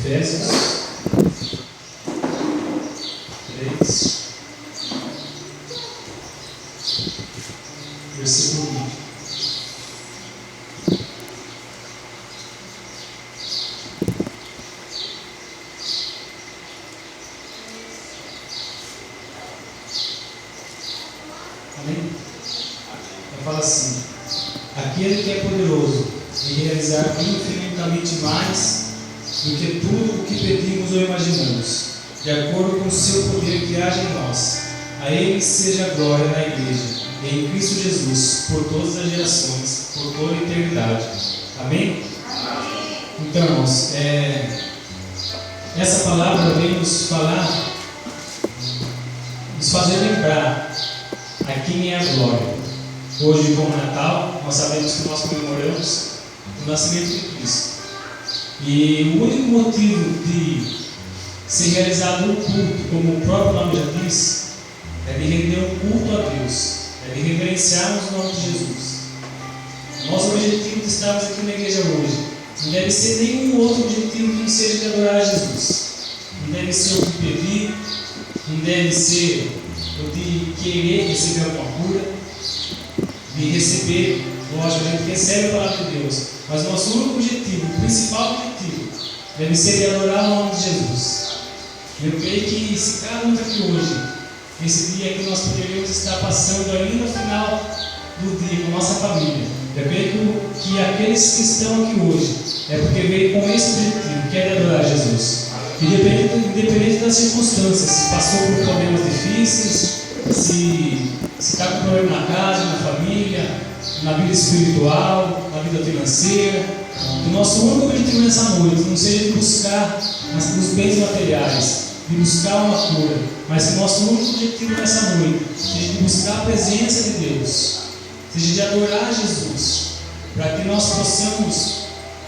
Efésios 3, versículo 20. Amém? Fala assim: aquele que é poderoso em realizar infinitamente mais do que tudo o que pedimos ou imaginamos, de acordo com o seu poder que age em nós. A Ele seja a glória na Igreja e em Cristo Jesus, por todas as gerações, por toda a eternidade. Amém? Então, irmãos, essa palavra vem nos falar, nos fazer lembrar a quem é a glória. Hoje, como Natal, nós sabemos que nós comemoramos o nascimento de Cristo. E o único motivo de ser realizado um culto, como o próprio nome já diz, é de render um culto a Deus, é de reverenciarmos o nome de Jesus. Nosso objetivo de estarmos aqui na igreja hoje não deve ser nenhum outro objetivo que não seja de adorar a Jesus. Não deve ser o de pedir, não deve ser o de querer receber alguma cura, de receber. Lógico, a gente recebe a palavra de Deus, mas o nosso único objetivo, o principal objetivo, deve ser de adorar o nome de Jesus. Eu creio que se cada um está aqui hoje, esse dia que nós poderíamos estar passando ainda no final do dia com a nossa família, eu creio que aqueles que estão aqui hoje é porque veio com esse objetivo, que é de adorar Jesus. E independente das circunstâncias, se passou por problemas difíceis, se está com problema na casa, na família, na vida espiritual, na vida financeira, o nosso único objetivo nessa noite não seja de buscar os bens materiais, de buscar uma cura, mas que o nosso único objetivo nessa noite seja de buscar a presença de Deus, seja de adorar Jesus, para que nós possamos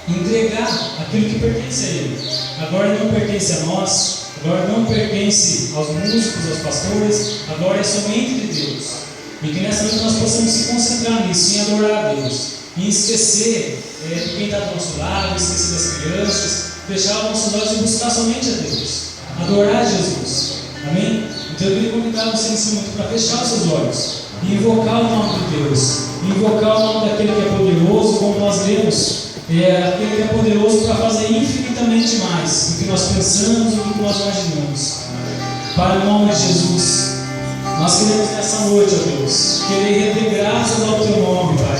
entregar aquilo que pertence a Ele. Agora não pertence a nós, agora não pertence aos músicos, aos pastores, agora é somente de Deus. E que nessa noite nós possamos se concentrar nisso, em adorar a Deus, em esquecer de quem está do nosso lado, esquecer das crianças, fechar os nossos olhos e buscar somente a Deus, adorar Jesus. Amém? Então eu queria convidar você nesse momento para fechar os seus olhos e invocar o nome de Deus, invocar o nome daquele que é poderoso, como nós lemos, aquele que é poderoso para fazer infinitamente mais do que nós pensamos e do que nós imaginamos. Para o nome de Jesus, nós queremos nessa noite, ó Deus, querer render graças ao Teu nome, Pai.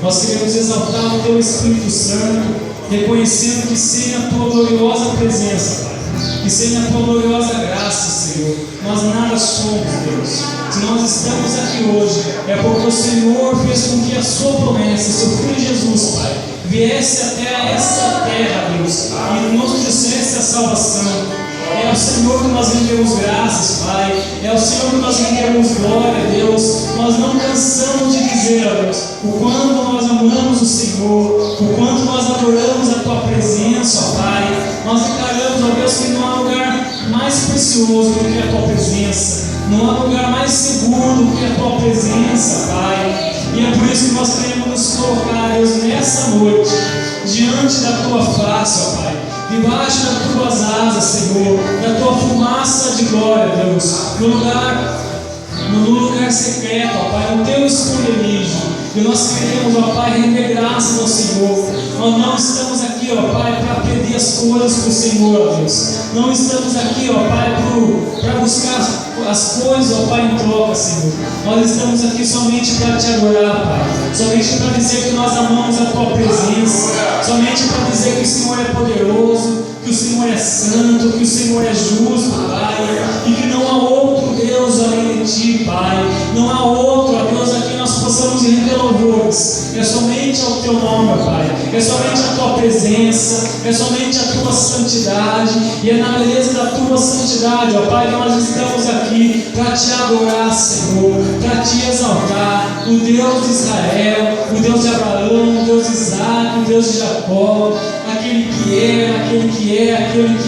Nós queremos exaltar o Teu Espírito Santo, reconhecendo que sem a Tua gloriosa presença, Pai, que sem a Tua gloriosa graça, Senhor, nós nada somos, Deus. Se nós estamos aqui hoje, é porque o Senhor fez com que a Sua promessa, Seu Filho Jesus, Pai, viesse até essa terra, Deus, e nos dissesse a salvação. É ao Senhor que nós rendemos graças, Pai. É ao Senhor que nós rendemos glória, Deus. Nós não cansamos de dizer, ó Deus, o quanto nós amamos o Senhor, o quanto nós adoramos a Tua presença, ó Pai. Nós declaramos, ó Deus, que não há lugar mais precioso do que a Tua presença. Não há lugar mais seguro do que a Tua presença, Pai. E é por isso que nós queremos nos colocar, Deus, nessa noite, diante da Tua face, ó Pai, debaixo das Tuas asas, Senhor, da Tua fumaça de glória, Deus, no lugar secreto, ó Pai, no Teu esconderijo. E nós queremos, ó Pai, render graças ao Senhor. Nós não estamos aqui, ó Pai, para pedir as coisas para o Senhor, ó Deus. Não estamos aqui, ó Pai, para buscar as coisas, ó Pai, em troca, Senhor. Nós estamos aqui somente para Te adorar, Pai. Somente para dizer que nós amamos a Tua presença. Somente para dizer que o Senhor é poderoso, que o Senhor é santo, que o Senhor é justo, Pai. E que não há outro Deus além de Ti, Pai. Não há outro, ó Deus, a quem nós possamos render louvores. É somente ao Teu nome, Pai. É somente a Tua presença. É somente a Tua santidade. E é na beleza da Tua santidade, ó Pai, que nós estamos aqui para Te adorar, Senhor, para Te exaltar. O Deus de Israel, o Deus de Abraão, o Deus de Isaac, o Deus de Jacó, aquele que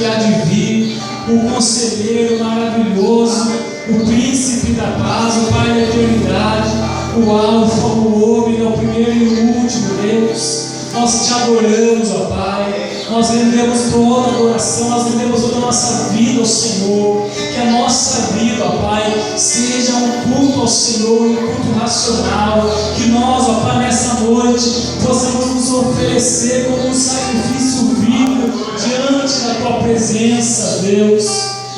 há de vir, o conselheiro maravilhoso, o príncipe da paz, o Pai da eternidade, o Alfa, o Ômega, o primeiro e o último, Deus. Nós Te adoramos, ó Pai. Nós rendemos toda a adoração, nós rendemos toda a nossa vida ao Senhor. Que a nossa vida, ó Pai, seja um culto ao Senhor, um culto racional. Que nós, ó Pai, nessa noite possamos nos oferecer como um sacrifício vivo diante da Tua presença, Deus.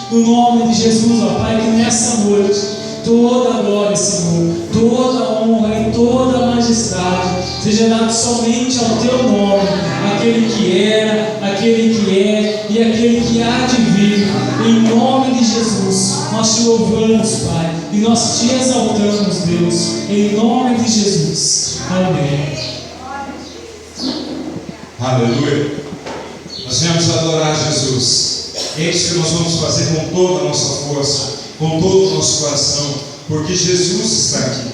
No nome de Jesus, ó Pai, que nessa noite toda a glória, Senhor, toda a honra e toda a majestade seja dado somente ao Teu nome, aquele que era, aquele que é e aquele que há de vir. Em nome de Jesus, nós Te louvamos, Pai, e nós Te exaltamos, Deus, em nome de Jesus. Amém. Aleluia. Nós viemos adorar Jesus. É isso que nós vamos fazer com toda a nossa força, com todo o nosso coração, porque Jesus está aqui.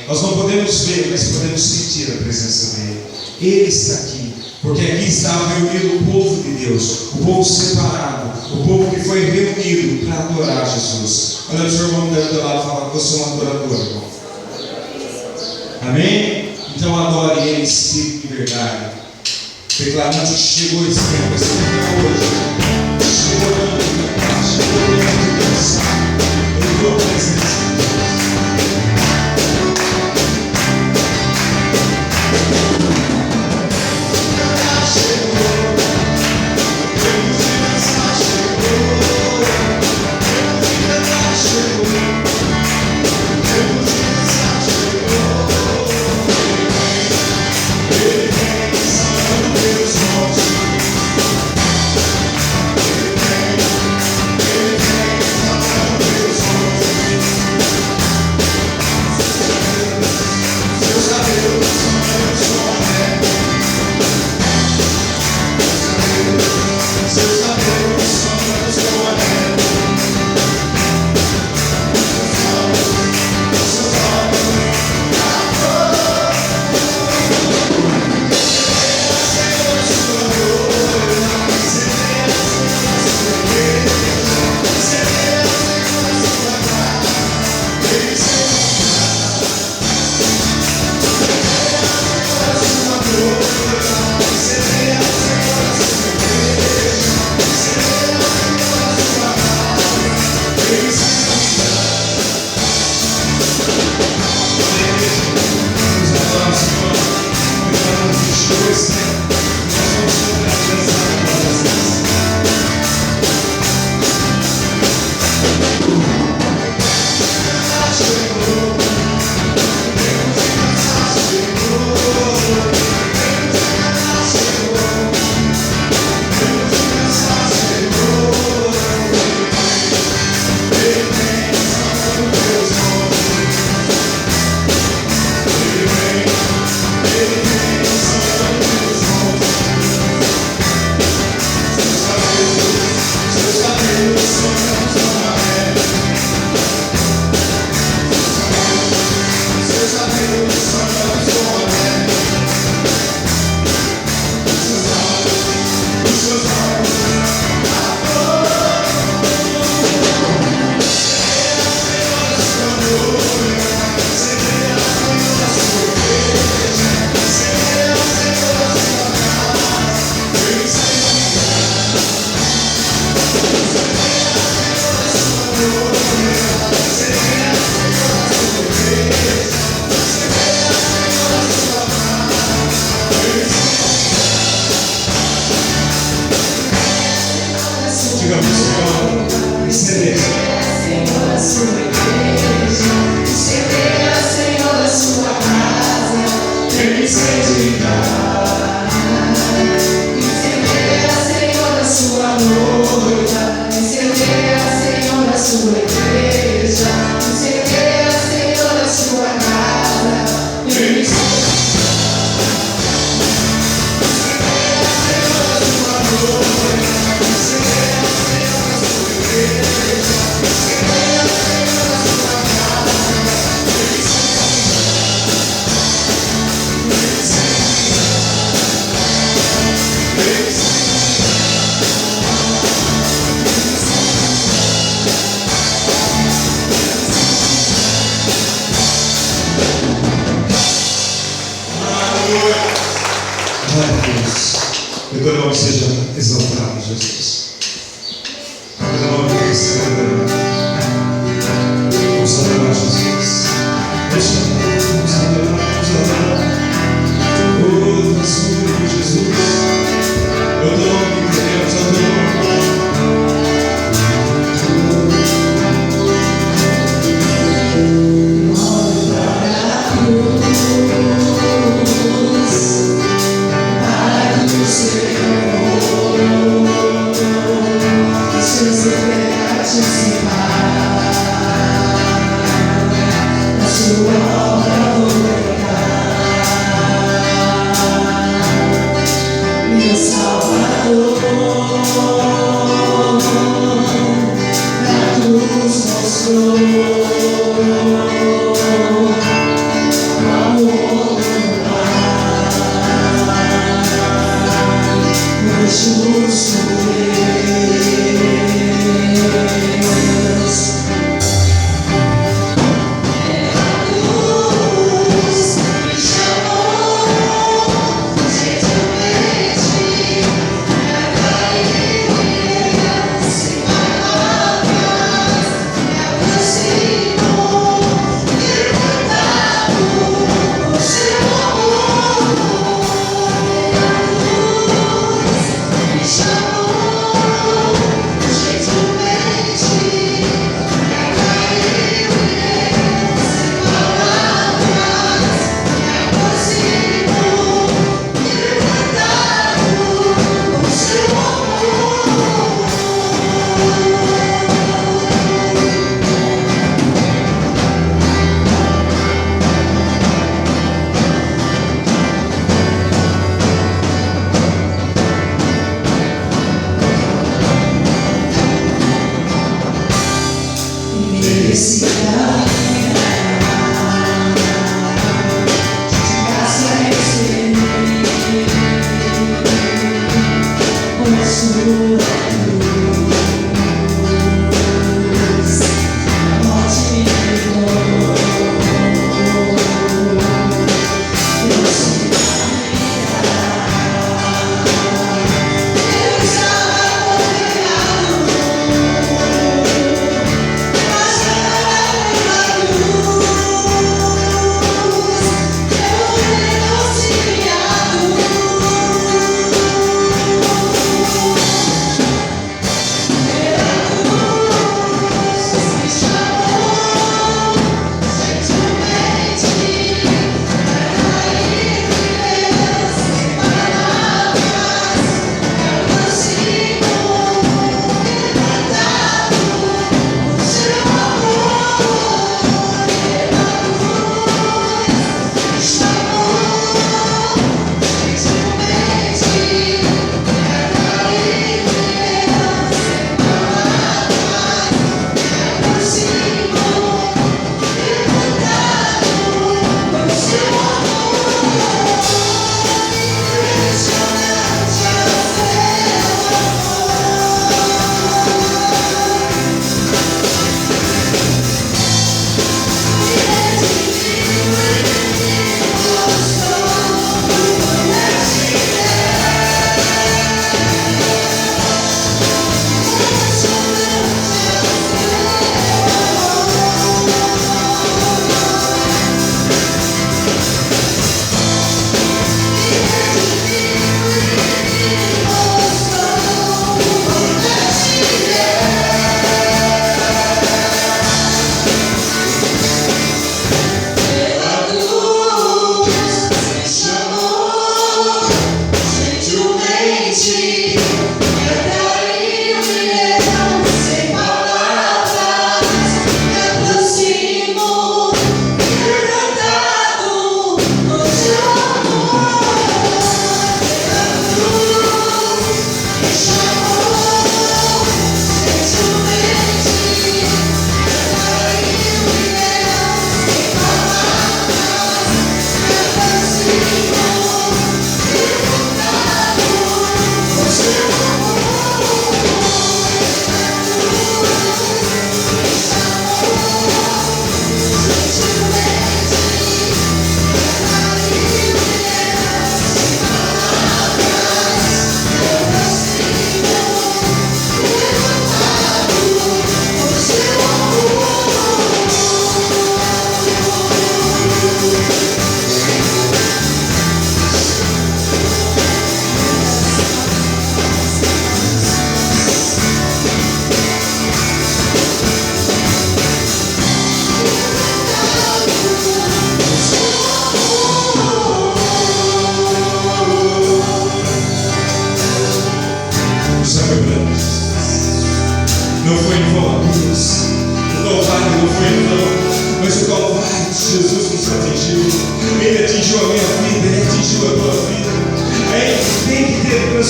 Nós não podemos ver, mas podemos sentir a presença dele. Ele está aqui, porque aqui estava reunido o povo de Deus, o povo separado, o povo que foi reunido para adorar Jesus. Olha o seu irmão do teu lado e fala: você é um adorador, irmão. Amém? Então adore ele em espírito e verdade, declarando que chegou esse tempo é hoje. Chegou o ano de paz, chegou o ano de bênção. Em tua presença. Glória a Deus. Que o teu nome seja exaltado, Jesus. Que o teu nome seja grande. Vamos adorar Jesus. Vamos adorar, vamos adorar. Oh, nosso único Jesus. Eu teu nome queremos adorar.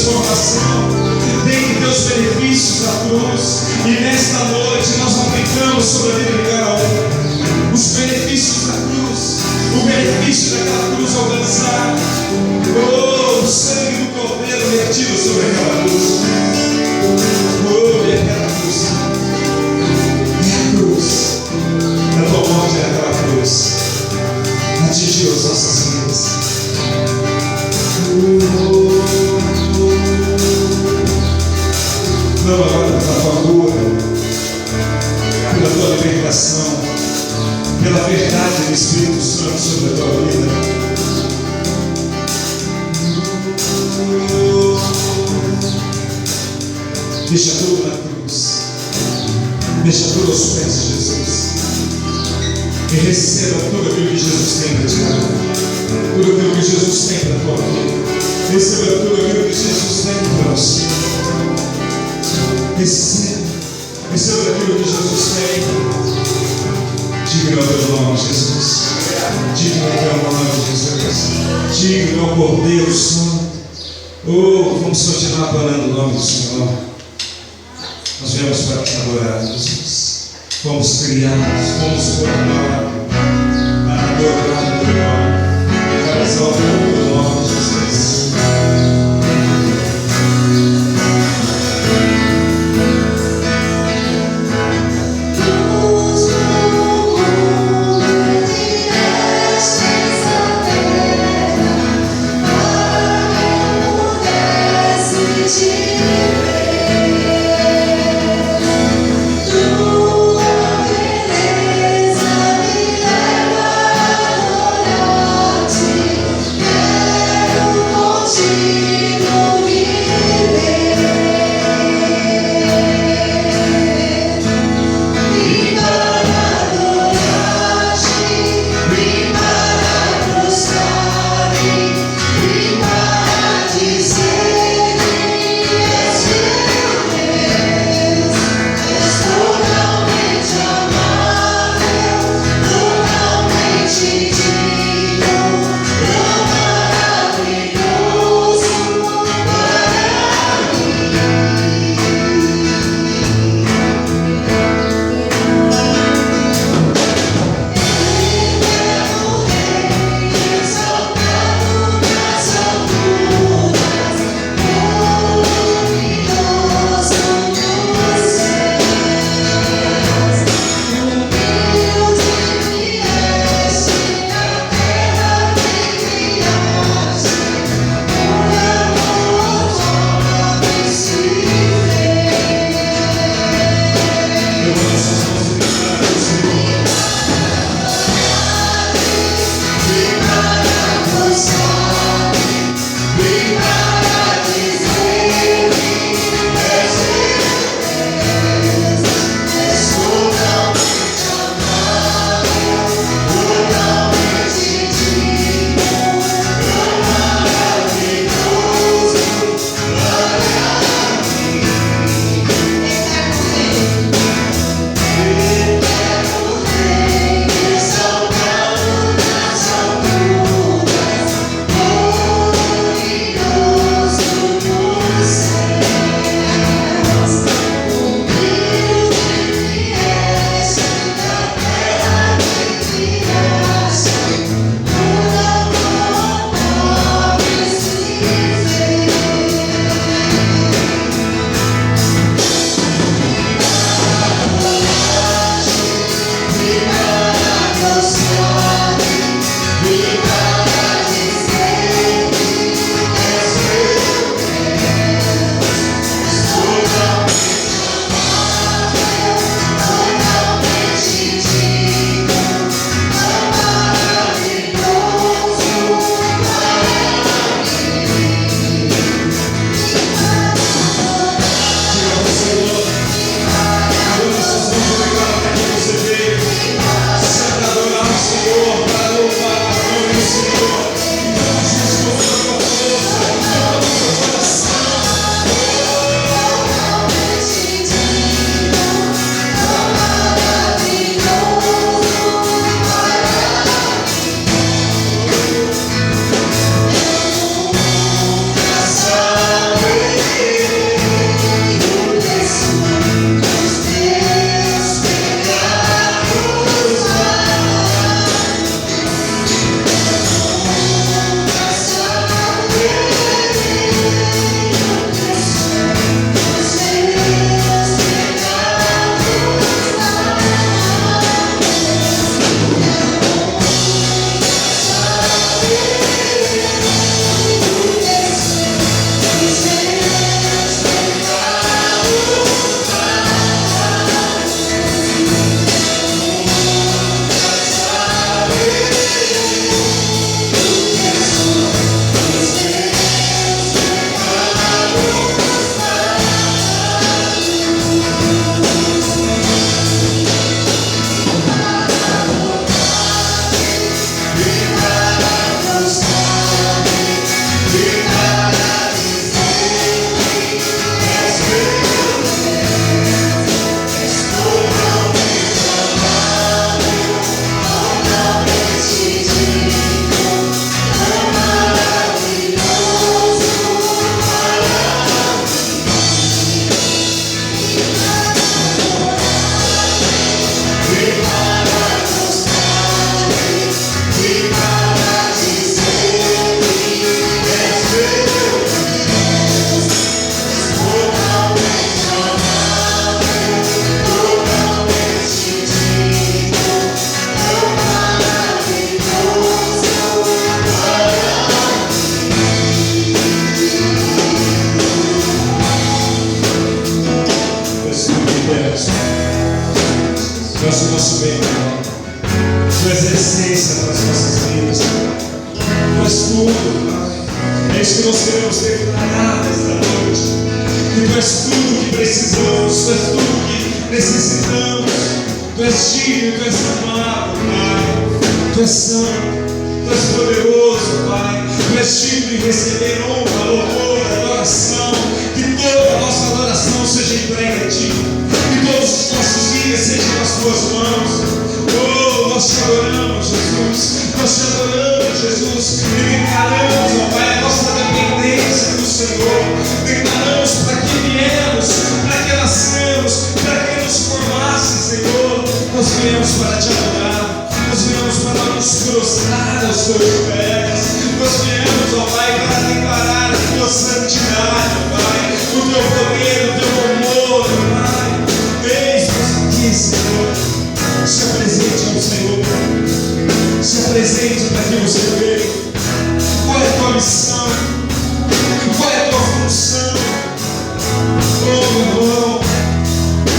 transformação, tem que ter os benefícios da cruz. E nesta noite nós aplicamos sobre a vida de cada um os benefícios da cruz, o benefício daquela cruz alcançar. Oh, o sangue do Cordeiro vertido sobre aquela cruz. Oh, e aquela cruz, e a cruz, a tua morte naquela cruz atingiu as nossas vidas. Não agora pela tua cura, pela tua libertação, pela verdade do Espírito Santo sobre a tua vida. Deixa tudo na cruz, deixa tudo aos pés de Jesus e receba tudo aquilo que Jesus tem para te dar, tudo aquilo que Jesus tem para a tua vida. Receba tudo aquilo que Jesus tem para você. Receba aquilo que Jesus tem. Digno é o teu nome, Jesus. Digno é o teu nome, Jesus. Digno é o Cordeiro Santo. Oh, vamos continuar adorando o nome do Senhor. Nós viemos para adorar Jesus. Fomos criados, fomos formados para adorar o teu nome, para exaltar o teu nome, Jesus. É isso que nós queremos declarar nesta noite. Que Tu és tudo que precisamos, Tu és tudo que necessitamos. Tu és digno, Tu és amado, Pai. Tu és santo, Tu és poderoso, Pai. Tu és digno de receber honra, louvor, adoração. Que toda a nossa adoração seja entregue a Ti. Que todos os nossos dias sejam nas Tuas mãos. Oh, nós te adoramos, Jesus. Nós te adoramos, Jesus. E declaramos, ó Pai, a nossa dependência do Senhor. Declaramos para que viemos, para que nascemos, para que nos formasse, Senhor. Nós viemos para te adorar. Nós viemos para nos prostrar aos Teus pés. Nós viemos, ó Pai, para declarar a Tua santidade, ó Pai. O Teu poder, o Teu amor, ó Pai. Eis-nos aqui, Senhor. Se apresente ao Senhor. Se apresente para que você veja. Qual é a tua missão? Qual é a tua função? Oh, meu irmão,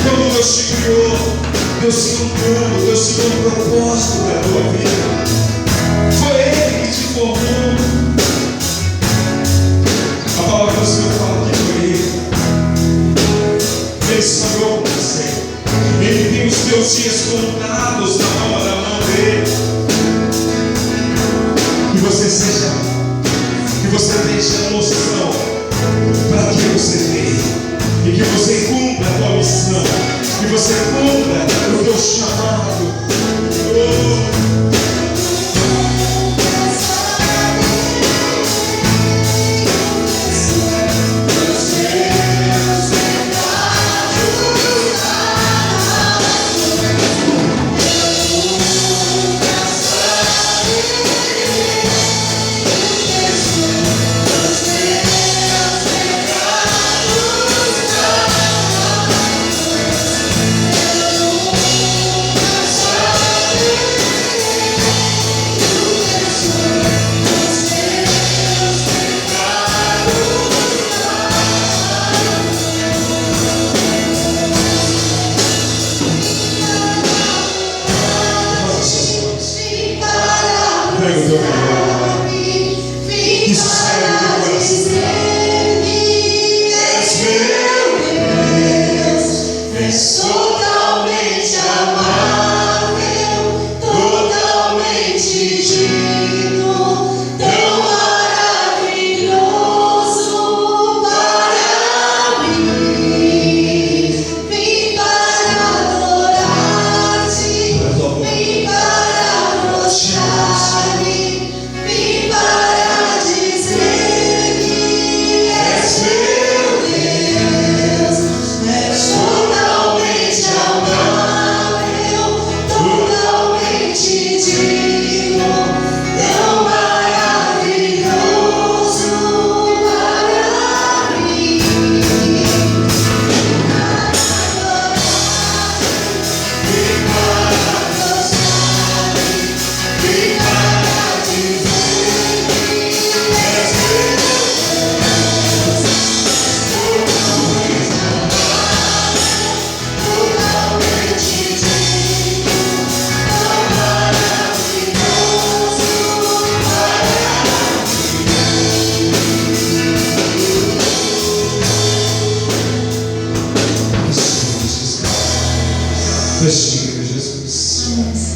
quando Deus te criou, Deus tinha um plano, Deus tinha um propósito para a tua vida. Foi Ele que te formou. A palavra do Senhor fala que foi Ele. Ele sonhou com você. Ele tem os teus dias contados na palma da mão dele. Que você tenha noção para que você veio. E que você cumpra a tua missão. Que você cumpra o teu chamado. Oh.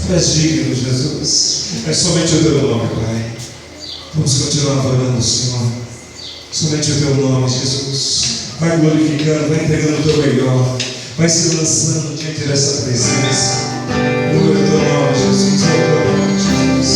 Tu és digno, Jesus. É somente o Teu nome, Pai. Vamos continuar adorando o Senhor. Somente o Teu nome, Jesus. Vai glorificando, vai entregando o Teu melhor. Vai se lançando diante dessa presença. Glória ao Teu nome, Jesus. Ao Teu nome, Jesus.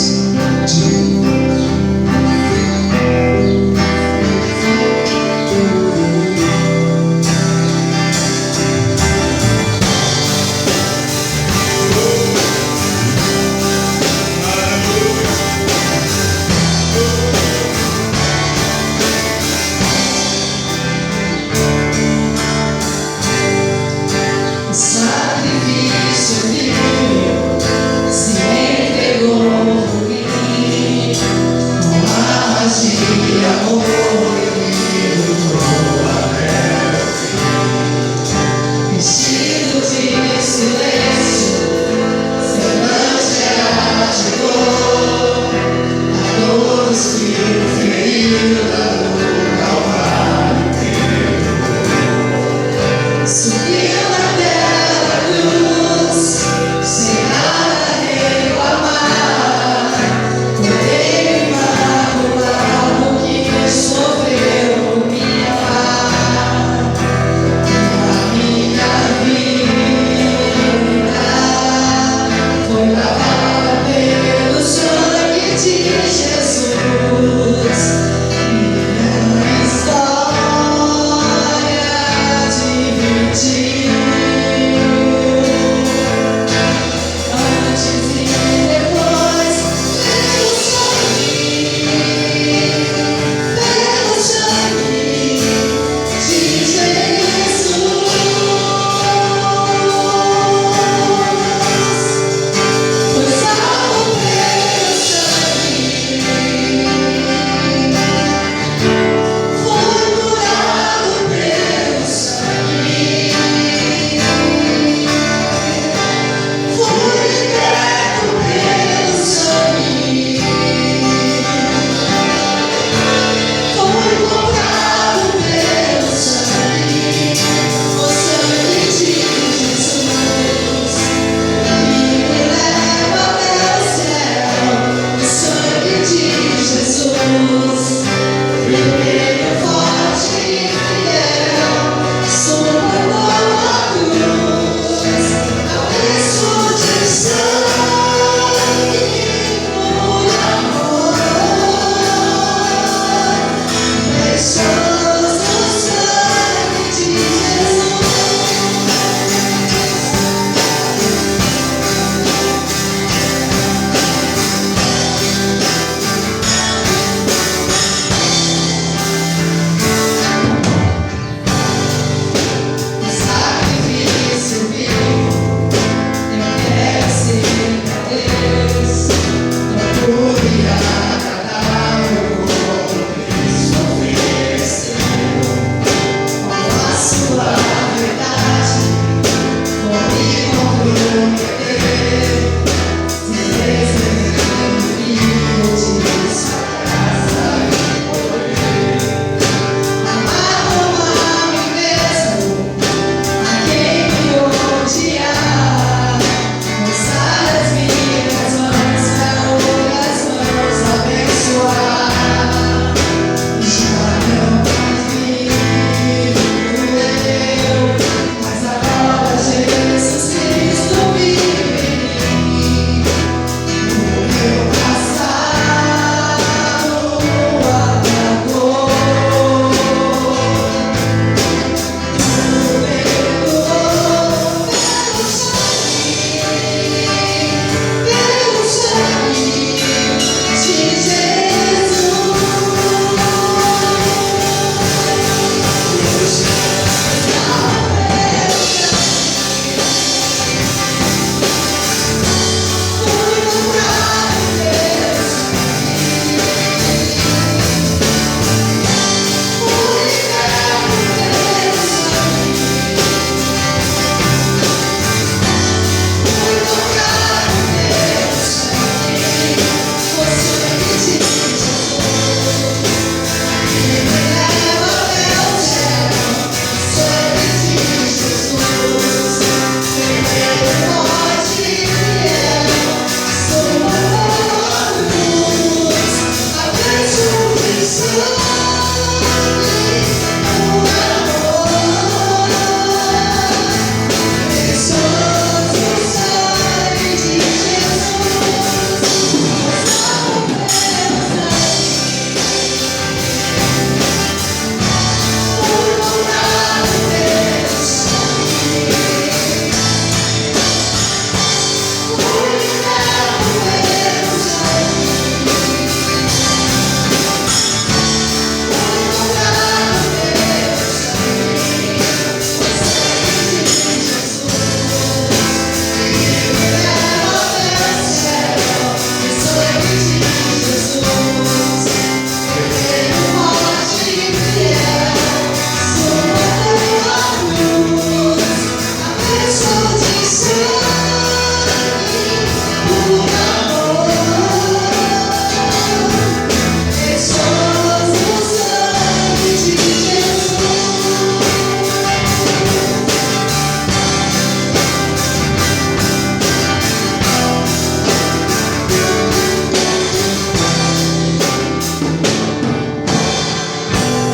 Todos que o feriram.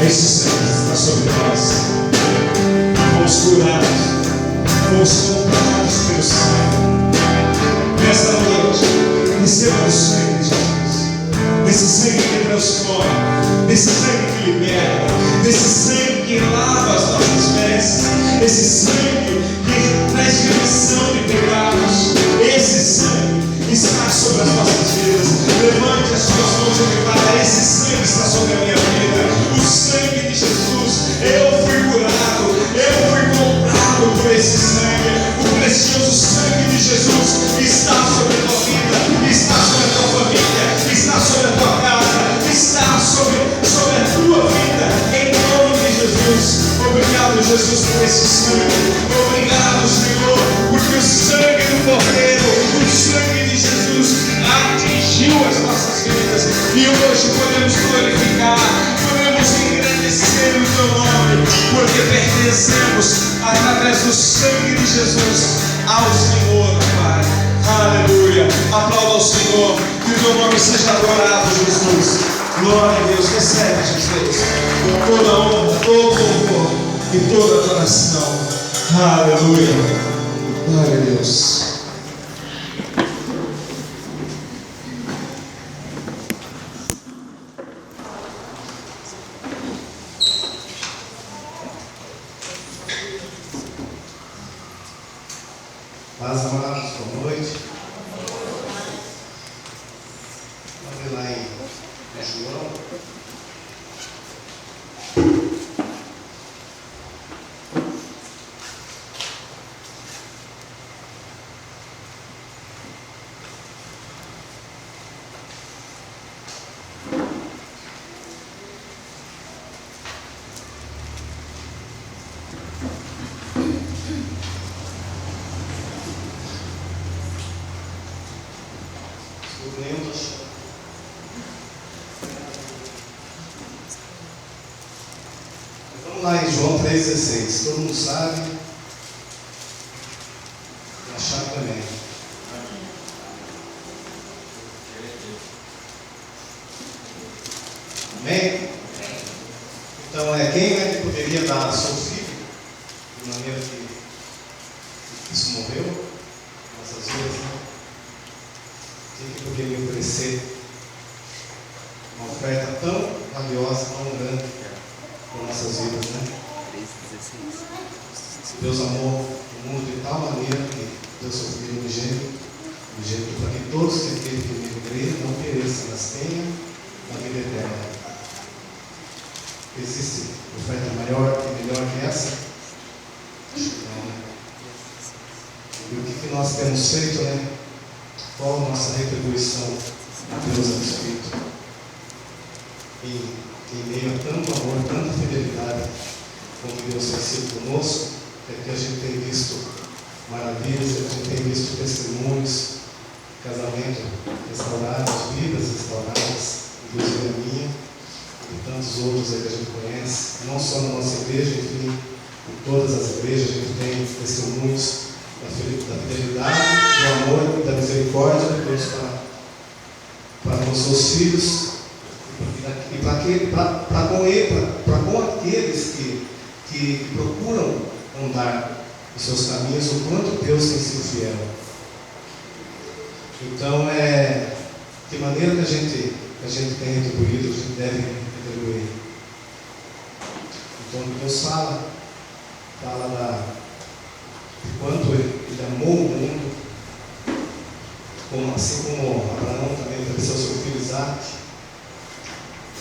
a esse sangue que está sobre nós. Fomos curados, fomos comprados pelo sangue. Nesta noite, receba o sangue de Jesus, desse sangue que transforma, desse sangue que liberta, desse sangue que lava as nossas vestes, esse sangue que traz remissão de pecados. Esse sangue está sobre as nossas vidas. Levante as suas mãos e declara: esse sangue está sobre a minha vida. O sangue de Jesus. Eu fui curado, eu fui comprado por esse sangue. O precioso sangue de Jesus está sobre a tua vida, está sobre a tua família, está sobre a tua casa, está sobre a tua vida, em nome de Jesus. Obrigado, Jesus, por esse sangue. Obrigado, Senhor, porque o sangue do Cordeiro, o sangue de Jesus atingiu as nossas vidas, e hoje podemos glorificar, podemos engrandecer o teu nome, porque pertencemos, através do sangue de Jesus, ao Senhor, Pai. Aleluia. Aplauda ao Senhor, que o teu nome seja adorado, Jesus. Glória a Deus. Recebe, Jesus, com toda a honra, todo louvor e toda adoração. Aleluia. Glória a Deus. Paz, amados, boa noite. Vamos lá em João. Vamos lá em João 3,16. Todo mundo sabe. A chave também. Amém? Então, quem é que poderia dar seu filho de maneira que isso morreu? Nossas vidas, né? Quem que poderia oferecer uma oferta tão valiosa, tão grande para nossas vidas, né? Deus amou o mundo de tal maneira que deu seu Filho unigênito, para que todos que nele creem não pereçam, mas tenham a vida eterna. Existe oferta maior e melhor que essa? Acho que não, né? E o que nós temos feito, né? Qual a nossa retribuição a Deus a respeito? Em meio a tanto amor, tanta fidelidade como Deus tem sido conosco, é que a gente tem visto maravilhas, a gente tem visto testemunhos, casamento restaurados, vidas restauradas, inclusive a minha, e tantos outros aí que a gente conhece, não só na nossa igreja, enfim, em todas as igrejas a gente tem testemunhos da fidelidade, do amor e da misericórdia de Deus para com os seus filhos e para com aqueles que procuram andar os seus caminhos, o quanto Deus tem sido fiel. Então, de maneira que a gente tem retribuído, a gente deve retribuir. Então, Deus fala de quanto Ele amou o mundo, assim como Abraão também ofereceu seu filho Isaac,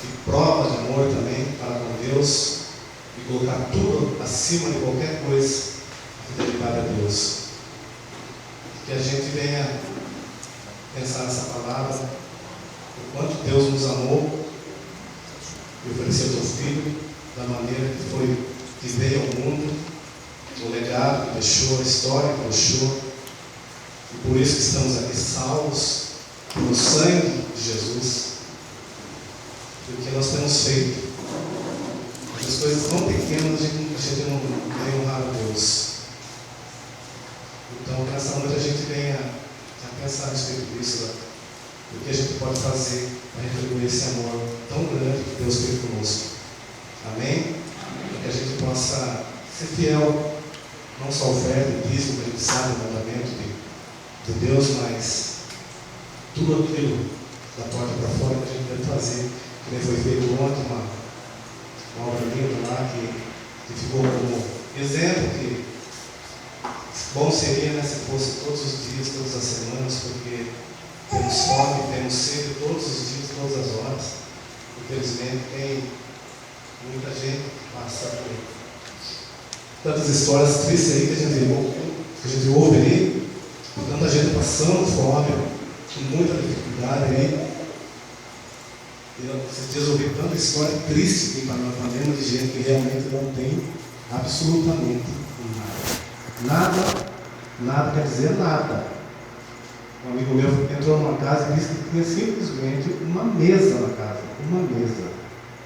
e prova de amor também para com Deus, e colocar tudo acima de qualquer coisa, a fidelidade a Deus. Que a gente venha pensar nessa palavra, o quanto Deus nos amou e ofereceu seu Filho da maneira que veio ao mundo, o legado que deixou, a história que deixou, e por isso que estamos aqui salvos pelo sangue de Jesus. E o que nós temos feito, as coisas tão pequenas, a gente não vem honrar a Deus. Então, que nessa noite a gente venha a pensar a respeito disso, o que a gente pode fazer para retribuir esse amor tão grande que Deus fez conosco. Amém? ser fiel, não só oferta e dízimo, que a gente sabe o mandamento de Deus, mas tudo aquilo da porta para fora que a gente deve fazer. Que nem foi feito ontem uma obra linda lá que ficou como exemplo, que bom seria, né, se fosse todos os dias, todas as semanas, porque temos fome, temos sede todos os dias, todas as horas. Infelizmente tem muita gente que passa por tantas histórias tristes aí que a gente ouve aí, tanta gente passando fome, com muita dificuldade aí. E esses dias eu ouvi tanta história triste aqui para nós, falando de gente que realmente não tem absolutamente nada. Nada quer dizer nada. Um amigo meu entrou numa casa e disse que tinha simplesmente uma mesa na casa. Uma mesa.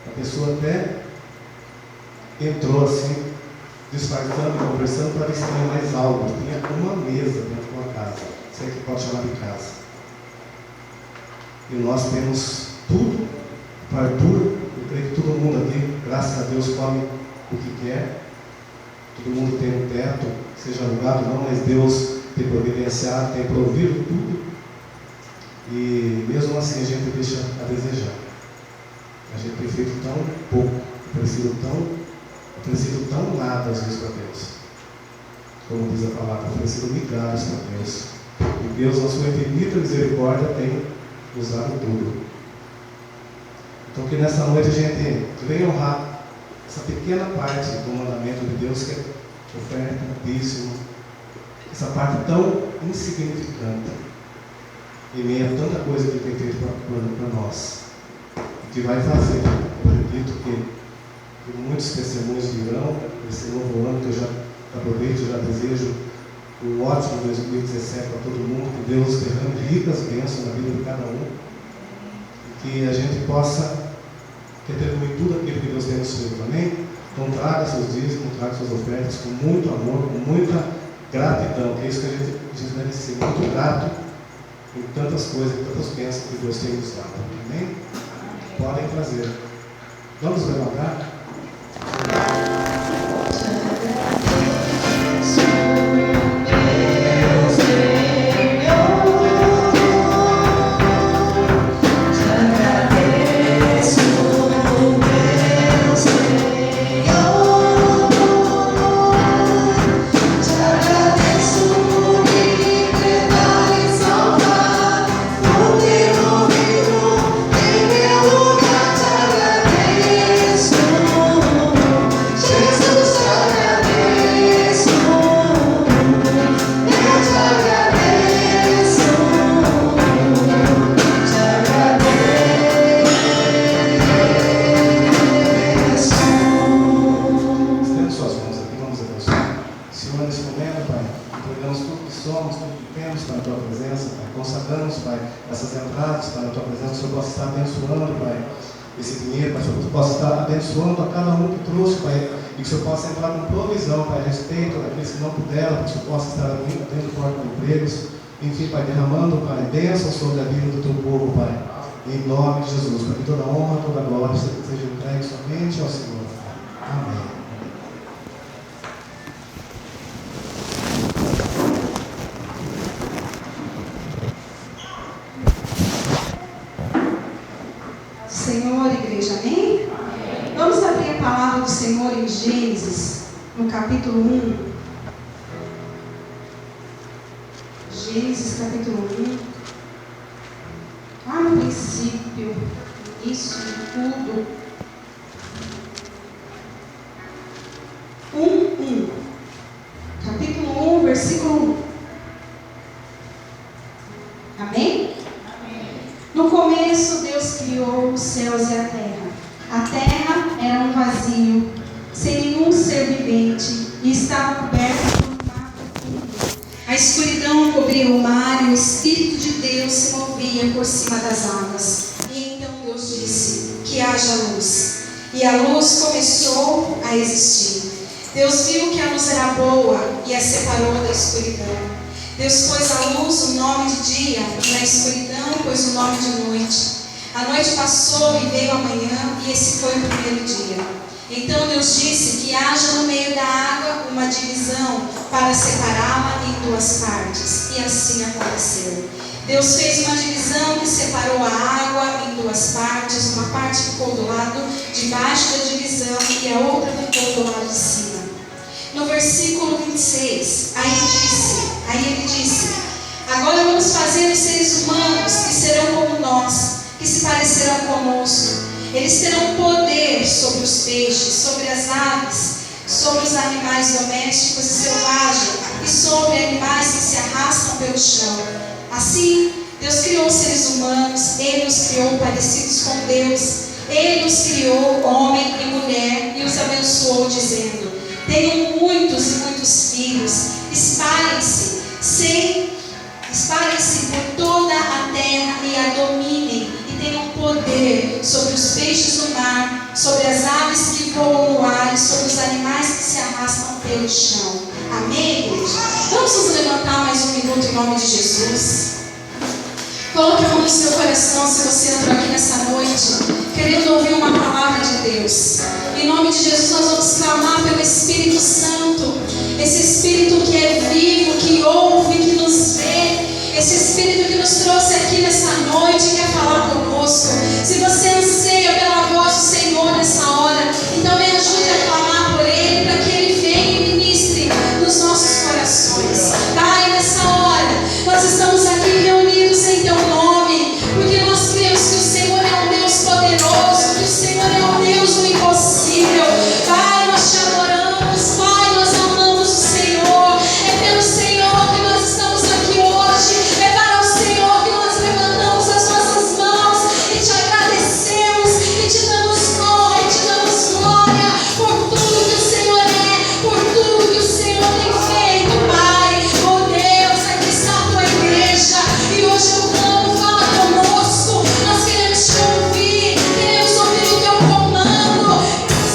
A pessoa até entrou assim, disfarçando, conversando para ver se tinha mais algo. Tinha uma mesa dentro de uma casa. Isso é que pode chamar de casa. E nós temos tudo, fartura. Eu creio que todo mundo aqui, graças a Deus, come o que quer. Todo mundo tem um teto, seja alugado ou não, mas Deus tem providenciado, tem provido tudo. E mesmo assim a gente deixa a desejar. A gente tem feito tão pouco, oferecido tão nada às vezes para Deus. Como diz a palavra, oferecido migalhas para Deus. E Deus, na sua infinita misericórdia, tem usado tudo. Então que nessa noite a gente venha honrar essa pequena parte do mandamento de Deus, que é oferta, dízimo, essa parte tão insignificante, em meio a tanta coisa que Ele tem feito para nós, que vai fazer. Eu acredito que muitos testemunhos virão nesse novo ano, que eu já aproveito e já desejo um ótimo 2017 para todo mundo, que Deus derrame ricas bênçãos na vida de cada um, e que a gente possa retribuir tudo aquilo que Deus tem nos feito, amém? Então traga seus dízimos, traga suas ofertas com muito amor, com muita gratidão, que é isso que a gente deve ser muito grato por tantas coisas, tantas bênçãos que Deus tem nos dado, amém? Podem trazer. Vamos levantar? Abençoando a cada um que trouxe, Pai, e que o Senhor possa entrar com provisão, Pai, a respeito daqueles que não puderam, que o Senhor possa estar abrindo porta de empregos, enfim, Pai, derramando, Pai, bênção sobre a vida do Teu povo, Pai, em nome de Jesus, para que toda honra, toda glória seja entregue somente ao Senhor, Pai. Amém. Senhor, igreja, amém? Vamos abrir a palavra do Senhor em Gênesis, no capítulo 1. Gênesis, capítulo 1. Lá no princípio, início de tudo. 1. Capítulo 1, versículo 1. Amém? No começo, Deus criou os céus e a terra. A terra era um vazio, sem nenhum ser vivente, e estava coberta por um mar profundo. A escuridão cobria o mar e o Espírito de Deus se movia por cima das águas. E então Deus disse: que haja luz. E a luz começou a existir. Deus viu que a luz era boa e a separou da escuridão. Deus pôs à luz o nome de dia e na escuridão pôs o nome de noite. A noite passou e veio a manhã, e esse foi o primeiro dia. Então Deus disse que haja no meio da água uma divisão para separá-la em duas partes. E assim aconteceu. Deus fez uma divisão que separou a água em duas partes. Uma parte ficou do lado de baixo da divisão e a outra ficou do lado de cima. No versículo 26, aí ele disse: agora vamos fazer os seres humanos que serão como nós, que se parecerão conosco. Eles terão poder sobre os peixes, sobre as aves, sobre os animais domésticos e selvagens, e sobre animais que se arrastam pelo chão. Assim, Deus criou os seres humanos, Ele os criou parecidos com Deus. Ele os criou, homem e mulher, e os abençoou, dizendo: tenham muitos e muitos filhos, espalhem-se por toda a terra e a dominem, e tenham poder sobre os peixes do mar, sobre as aves que voam no ar e sobre os animais que se arrastam pelo chão. Amém, igreja? Vamos nos levantar mais um minuto em nome de Jesus. Coloque a mão no seu coração se você entrou aqui nessa noite querendo ouvir uma palavra de Deus. Em nome de Jesus nós vamos clamar pelo Espírito Santo, esse Espírito que é vivo, que ouve, que nos vê, esse Espírito que nos trouxe aqui nessa noite e quer falar conosco. Se você anseia pela voz do Senhor nessa hora, então me ajude a clamar por Ele, para que Ele venha e ministre nos nossos corações. Pai, nessa hora nós estamos aqui reunidos em Teu nome, porque nós cremos que o Senhor é um Deus poderoso, que o Senhor é um Deus do impossível. Pai, nós te adoramos, Pai, nós amamos o Senhor. É pelo Senhor que nós estamos aqui hoje, é para o Senhor que nós levantamos as nossas mãos e te agradecemos e te damos honra e te damos glória por tudo que o Senhor é, por tudo que o Senhor tem feito, Pai. Oh Deus, aqui está a tua igreja e hoje eu clamo, fala conosco. Nós queremos te ouvir, queremos ouvir o teu comando,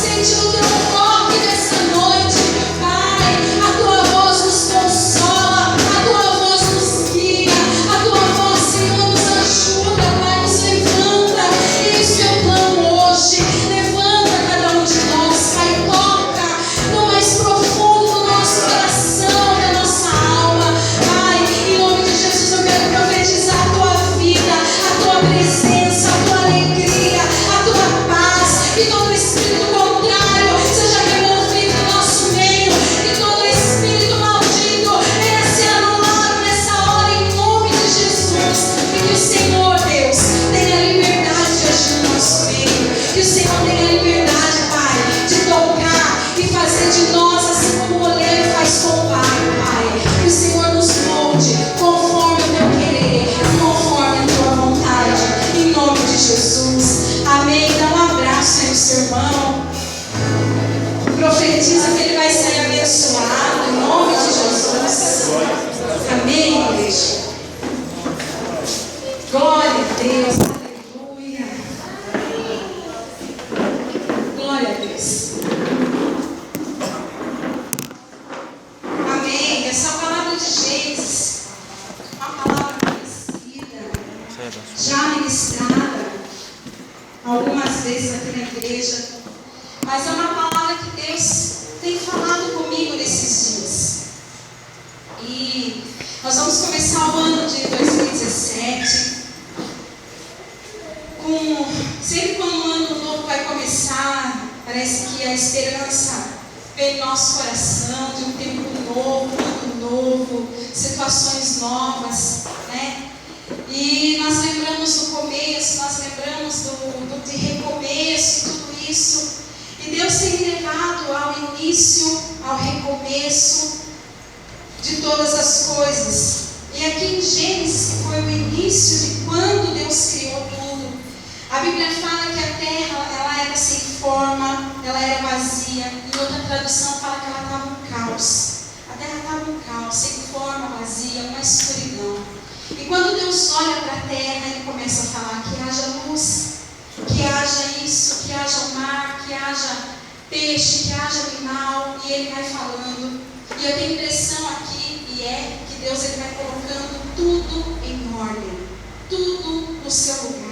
sentir o teu toque nessa noite, Pai. A tua voz nos consola, a tua voz nos guia, a tua voz, Senhor, nos ajuda, Pai, nos levanta. E isso eu clamo hoje. Levanta cada um de nós, Pai, toca no mais profundo do nosso coração, da nossa alma, Pai. Em nome de Jesus eu quero profetizar a tua vida, a tua presença, a tua alegria, a tua paz. Que todo espírito contrário seja removido do nosso meio, que todo espírito maldito venha ser anulado nessa hora, em nome de Jesus. E que o Senhor, Deus, tenha liberdade de agir no nosso meio, que o Senhor tenha liberdade, Pai, de tocar e fazer de nós assim como o oleiro faz com o barro, Pai. Que o Senhor nos molde conforme o teu querer, conforme a tua vontade, em nome de Jesus. Amém. Dá um abraço aí no seu irmão. Profetiza que ele vai sair abençoado, em nome de Jesus. Amém, igreja. Glória a Deus. Aleluia. Glória a Deus. Amém. Essa palavra de Gênesis, uma palavra conhecida, já ministrada algumas vezes aqui na igreja, mas é uma palavra que Deus tem falado comigo nesses dias. E nós vamos começar o ano de 2017 sempre quando um ano novo vai começar, parece que a esperança vem no nosso coração de um tempo novo, ano novo, situações novas, né? E nós lembramos do começo, nós lembramos de recomeço e tudo isso. E Deus tem me levado ao início, ao recomeço de todas as coisas. E aqui em Gênesis foi o início de quando Deus criou tudo. A Bíblia fala que a terra ela era sem forma, ela era vazia. Em outra tradução fala que ela estava um caos. A terra estava um caos, sem forma, vazia, uma escuridão. E quando Deus olha para a terra, Ele começa a falar que haja luz, que haja isso, que haja mar, que haja peixe, que haja animal. E Ele vai falando. E eu tenho impressão aqui, que Deus ele vai colocando tudo em ordem, tudo no seu lugar.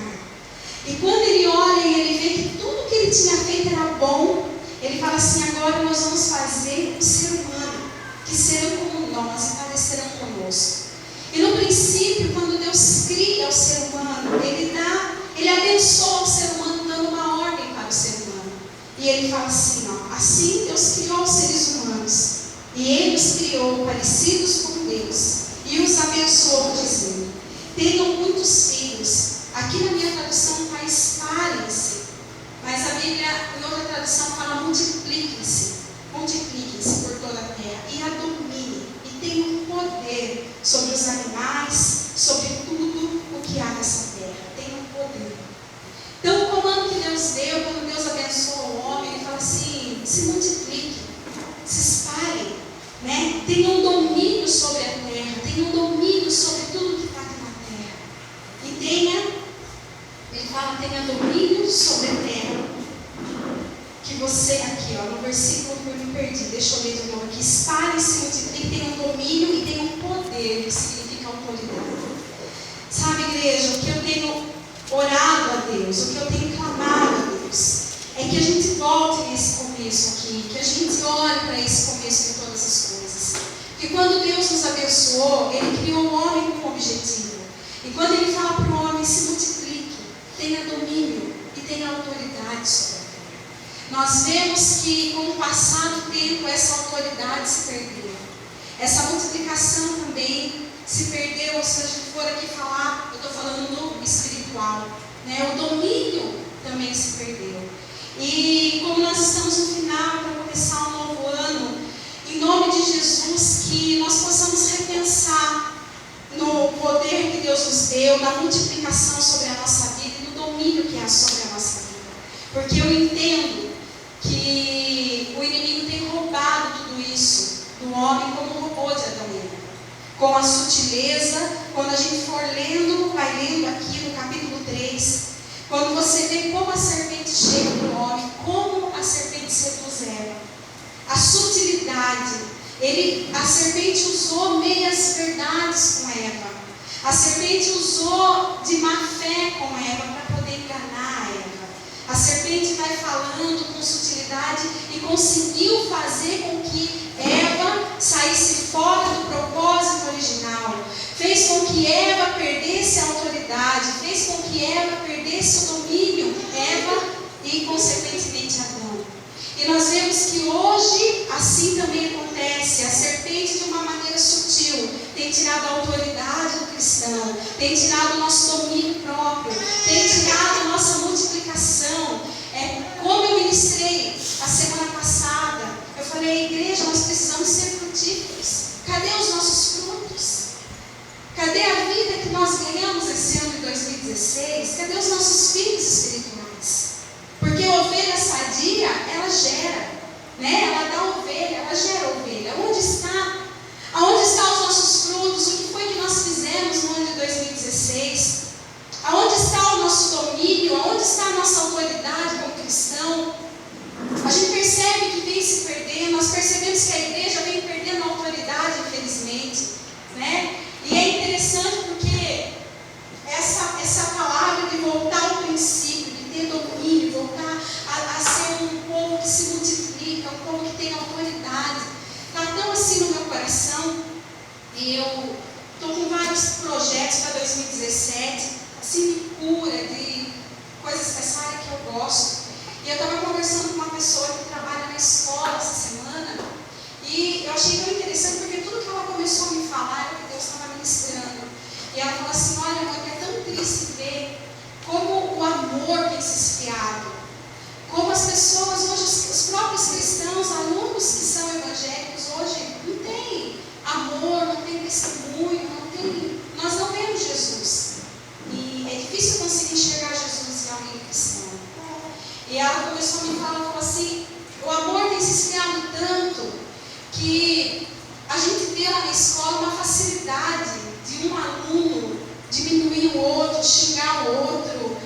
E quando ele olha e ele vê que tudo que ele tinha feito era bom, ele fala assim: agora nós vamos fazer um ser humano, que serão como nós e padecerão conosco. E no princípio, quando Deus cria o ser humano, ele abençoa o ser humano dando uma ordem para o ser humano. E ele fala assim, ó: assim Deus criou os seres humanos, e Ele os criou parecidos com Deus, e os abençoou dizendo: tenham muitos filhos. Aqui na minha tradução está espalhem-se, mas a Bíblia, em outra tradução, fala multipliquem-se por toda a terra, e a dominem, e tenham poder sobre os animais, sobre tudo o que há nessa terra. Tenham poder. Então, o comando que Deus deu, quando Deus abençoa o homem, Ele fala assim: se multipliquem, se espalhem, né? Tenham domínio sobre a terra, tenham domínio sobre tudo que está aqui na terra. E ele fala: tenha domínio sobre a terra. Que você, aqui ó, no versículo que eu me perdi, deixa eu ler de novo aqui: espalhem-se, multipliquem, tenham domínio e tenham poder, que significa autoridade. Sabe, igreja, o que eu tenho orado a Deus, o que eu tenho clamado a Deus, é que a gente volte nesse começo aqui, que a gente olhe para esse começo de todas as coisas. Porque quando Deus nos abençoou, Ele criou o homem com um objetivo. E quando Ele fala para o homem: se multiplique, tenha domínio e tenha autoridade sobre a terra. Nós vemos que com o passar do tempo essa autoridade se perdeu. Essa multiplicação também se perdeu. Ou se a gente for aqui falar, eu estou falando no espiritual, né? O domínio também se perdeu. E como nós estamos no final para começar um novo ano, em nome de Jesus, que nós possamos repensar no poder que Deus nos deu, na multiplicação sobre a nossa vida e no domínio que há sobre a nossa vida. Porque eu entendo que o inimigo tem roubado tudo isso do homem, como roubou de Adão e Eva. Com a sutileza, quando a gente for lendo, vai lendo aqui no capítulo 3, quando você vê como a serpente chega para o homem, como a serpente seduz Eva, a sutilidade. A serpente usou meias verdades com Eva. A serpente usou de má fé com Eva para poder enganar a Eva. A serpente vai falando com sutilidade e conseguiu fazer com que Eva saísse fora do propósito original. Fez com que Eva perdesse a autoridade, fez com que Eva perdesse o domínio, Eva e consequentemente Adão. E nós vemos que hoje assim também acontece. A serpente, de uma maneira sutil, tem tirado a autoridade do cristão, tem tirado o nosso domínio próprio, tem tirado a nossa multiplicação. Como eu ministrei a semana passada, eu falei: igreja, nós precisamos ser frutíferos. Cadê os nossos frutos? Cadê a vida que nós ganhamos esse ano de 2016? Cadê os nossos filhos espirituais? Porque a ovelha sadia, ela gera, né? Ela dá ovelha, ela gera ovelha. Onde está? Aonde estão os nossos frutos? O que foi que nós fizemos no ano de 2016? Aonde está o nosso domínio? Aonde está a nossa autoridade como cristão? A gente percebe que vem se perdendo. Nós percebemos que a igreja vem perdendo a autoridade, infelizmente, né? E é interessante porque essa palavra de voltar ao princípio, de ter domínio, voltar a ser um povo que se multiplica, um povo que tem autoridade, está tão assim no meu coração. E eu estou com vários projetos para 2017, assim, de cura, de coisas dessa área que eu gosto. E eu estava conversando com uma pessoa que trabalha na escola essa semana, e eu achei tão interessante porque tudo que ela começou a me falar era o que Deus estava ministrando. E ela falou assim: olha, mãe, é tão triste ver como o amor tem se esfriado, como as pessoas hoje, os próprios cristãos, alunos que são evangélicos hoje, não têm amor, não têm testemunho, nós não vemos Jesus. E é difícil conseguir enxergar Jesus em alguém cristão. E ela começou a me falar, falou assim: o amor tem se esfriado tanto que a gente vê lá na escola uma facilidade de um aluno diminuir o outro, xingar o outro,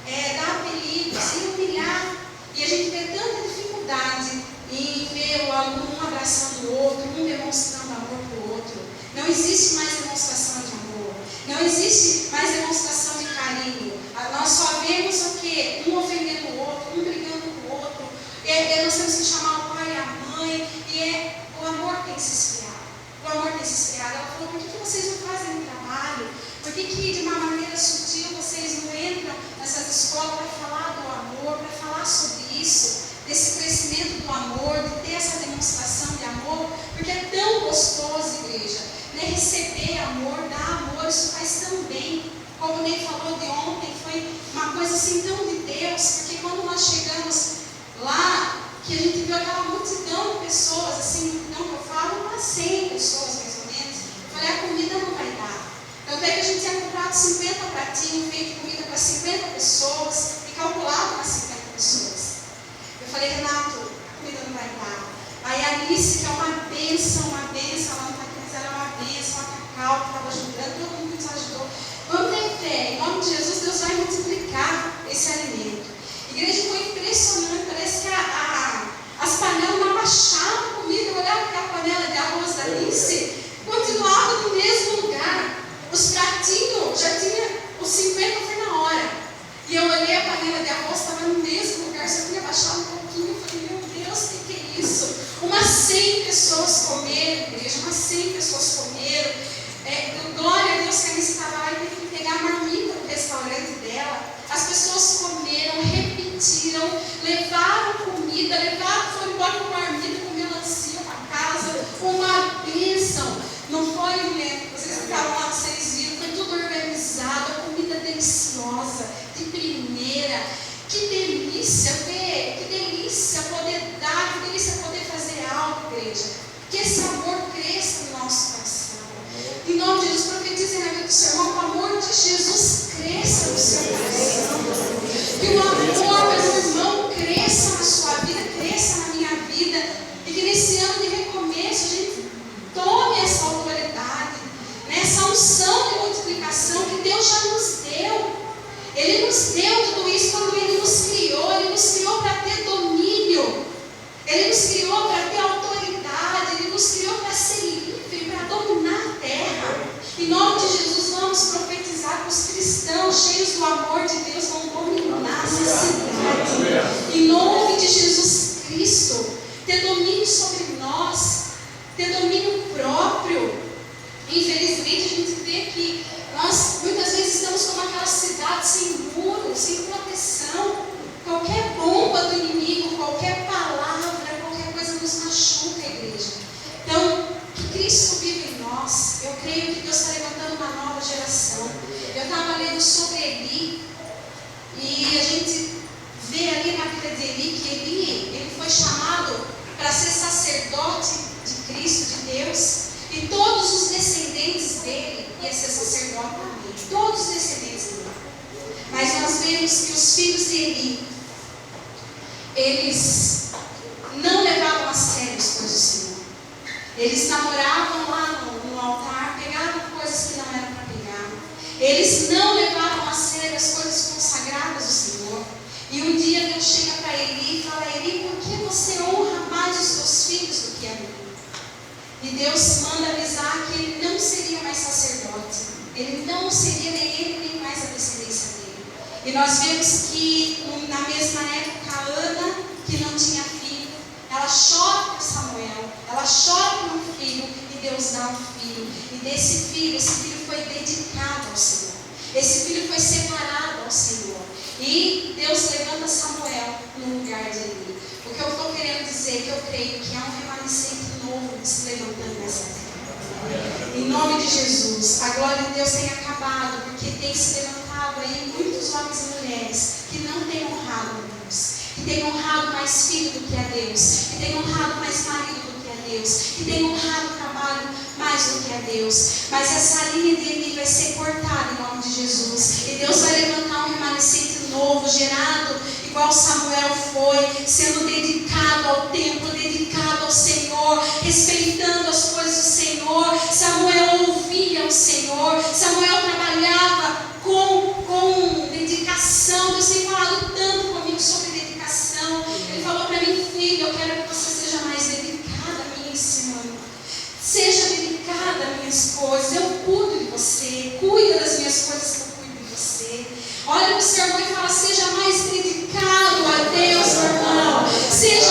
dar apelidos e humilhar. E a gente vê tanta dificuldade em ver o aluno um abraçando o outro, um demonstrando amor para o outro. Não existe mais demonstração de amor, não existe mais demonstração de carinho. Nós só vemos nós temos que chamar o pai e a mãe, e o amor tem que se esfriar. O amor tem que se esfriar. Ela falou, por que vocês não fazem um trabalho? Por que de uma maneira sutil vocês não entram nessas escolas para falar do amor, para falar sobre isso, desse crescimento do amor, de ter essa demonstração de amor? Porque é tão gostoso, igreja, né? Receber amor, dar amor, isso faz tão bem. Como o Ney falou de ontem, foi uma coisa assim tão de Deus, porque quando nós chegamos lá, que a gente viu aquela multidão de pessoas, assim, multidão que eu falo, umas 100 pessoas mais ou menos, eu falei, a comida não vai dar. Tanto é que a gente tinha comprado 50 pratinhos, feito comida para 50 pessoas, e calculado para 50 pessoas. Eu falei, Renato, a comida não vai dar. Aí a Alice, que é uma bênção, ela não está aqui, mas ela é uma bênção, a Cacau, que estava ajudando, todo mundo nos ajudou. Vamos ter fé, em nome de Jesus, Deus vai multiplicar esse alimento. A igreja foi impressionante, parece que as panelas não abaixavam a comida. Eu olhava aquela panela de arroz da Alice, continuava no mesmo lugar. Os pratinhos, já tinha os 50 foi na hora. E eu olhei a panela de arroz, estava no mesmo lugar, só tinha baixado um pouquinho. Eu falei, meu Deus, o que é isso? Umas 100 pessoas comeram, igreja, umas 100 pessoas comeram. Glória a Deus que a Alice estava lá e teve que pegar a marmita no restaurante dela. As pessoas comeram, repetiram, levaram comida, foram embora com marmita, com melancia para casa, uma bênção. Não foi, né? Vocês ficaram lá, vocês viram, foi tudo organizado, a comida deliciosa, de primeira. Que delícia ver, que delícia poder dar, que delícia poder fazer algo, igreja. Que esse amor cresça no nosso coração. Em nome de Jesus, profetizem na vida do seu irmão, que o amor de Jesus cresça no seu coração. Que o amor, meu irmão, cresça na sua vida, cresça na minha vida. E que nesse ano de recomeço a gente tome essa autoridade, né? Essa unção de multiplicação que Deus já nos deu. Ele nos deu tudo isso quando Ele nos criou. Ele nos criou para ter domínio. Ele nos criou para ter autoridade. Ele nos criou para ser livre, para dominar a terra. Em nome de Jesus, vamos profetizar que os cristãos cheios do amor de Deus vão dominar essa cidade. Em nome de Jesus Cristo, ter domínio sobre nós, ter domínio próprio. Infelizmente, a gente vê que nós muitas vezes estamos como aquela cidade sem muro, sem proteção. Qualquer bomba do inimigo, qualquer palavra, qualquer coisa nos machuca, igreja. Então, que Cristo vive em nós. Eu creio que Deus está levantando uma nova geração. Eu estava lendo sobre Eli, e a gente vê ali na vida de Eli que ele foi chamado para ser sacerdote de Cristo, de Deus, e todos os descendentes dele iam ser sacerdote também. Todos os descendentes dele. Mas nós vemos que os filhos de Eli, eles não levavam a sério as coisas do Senhor. Eles namoravam lá no altar, pegavam coisas que não eram para pegar. Eles não levavam a sério as coisas consagradas do Senhor. E um dia Deus chega para Eli e fala, Eli, por que você honra mais os teus filhos do que a mim? E Deus manda avisar que ele não seria mais sacerdote. Ele não seria nem ele, nem mais a descendência dele. E nós vemos que na mesma época, Ana, que não tinha filho, ela chora por Samuel, ela chora por um filho, e Deus dá um filho. E desse filho, esse filho foi dedicado ao Senhor. Esse filho foi separado ao Senhor. E Deus levanta Samuel no lugar de Eli. O que eu estou querendo dizer é que eu creio que há um remanescente novo se levantando nessa terra. Em nome de Jesus, a glória de Deus tem acabado, porque tem se levantado aí muitos homens e mulheres que não têm honrado a Deus, que têm honrado mais filho do que a Deus, que têm honrado mais marido do que a Deus, que têm honrado o trabalho mais do que a Deus. Mas essa linha de Eli vai ser cortada em nome de Jesus. E Deus vai levantar um remanescente novo, gerado igual Samuel foi, sendo dedicado ao templo, dedicado ao Senhor, respeitando as coisas do Senhor. Samuel ouvia o Senhor, Samuel trabalhava com dedicação. Deus tem falado tanto comigo sobre dedicação. Ele falou para mim, filho, eu quero que você seja mais dedicada a mim esse ano. Seja dedicada a minhas coisas, eu cuido de você, cuida das minhas coisas que eu cuido de você. Olha para o seu irmão e fala, seja mais dedicado a Deus, meu irmão. Seja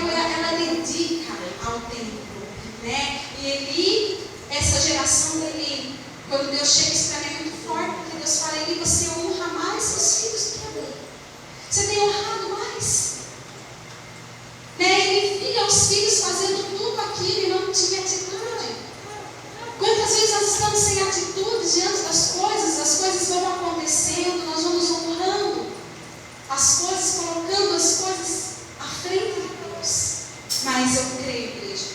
Samuel, ela dedica ao templo, né? E Eli, essa geração dele, quando Deus chega, isso para mim é muito forte, porque Deus fala: Eli, você honra mais seus filhos do que a mim. Você tem honrado mais. Né? Ele via os filhos fazendo tudo aquilo e não tinha atitude. Quantas vezes nós estamos sem atitude diante das coisas, as coisas vão acontecendo, nós vamos honrando as coisas, colocando as coisas à frente de Deus. Mas eu creio, igreja,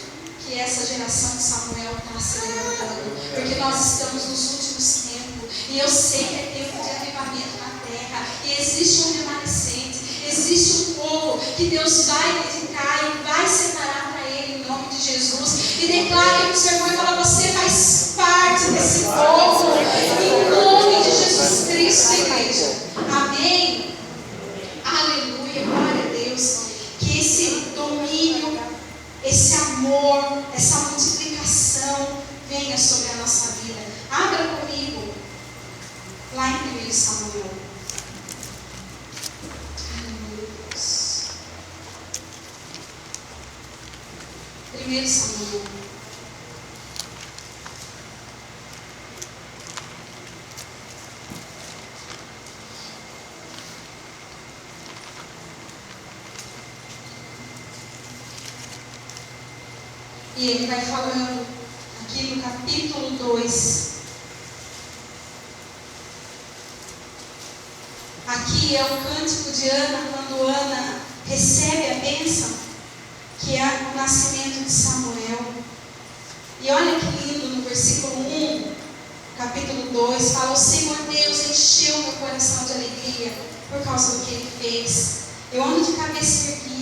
que essa geração de Samuel está se levantando, porque nós estamos nos últimos tempos, e eu sei que é tempo de avivamento na terra, e existe um remanescente, existe um povo que Deus vai dedicar e vai separar para Ele, em nome de Jesus, e declara que o seu irmão fala: você faz parte desse povo, em nome de Jesus Cristo, igreja. Amém? Aleluia, glória a Deus. Que esse domínio, esse amor, essa multiplicação venha sobre a nossa vida. Abra comigo lá em 1 Samuel. Aleluia, Deus. 1 Samuel. E ele vai falando aqui no capítulo 2. Aqui é o cântico de Ana, quando Ana recebe a bênção, que é o nascimento de Samuel. E olha que lindo, no versículo 1, capítulo 2, fala: o Senhor Deus encheu meu coração de alegria por causa do que Ele fez. Eu ando de cabeça erguida.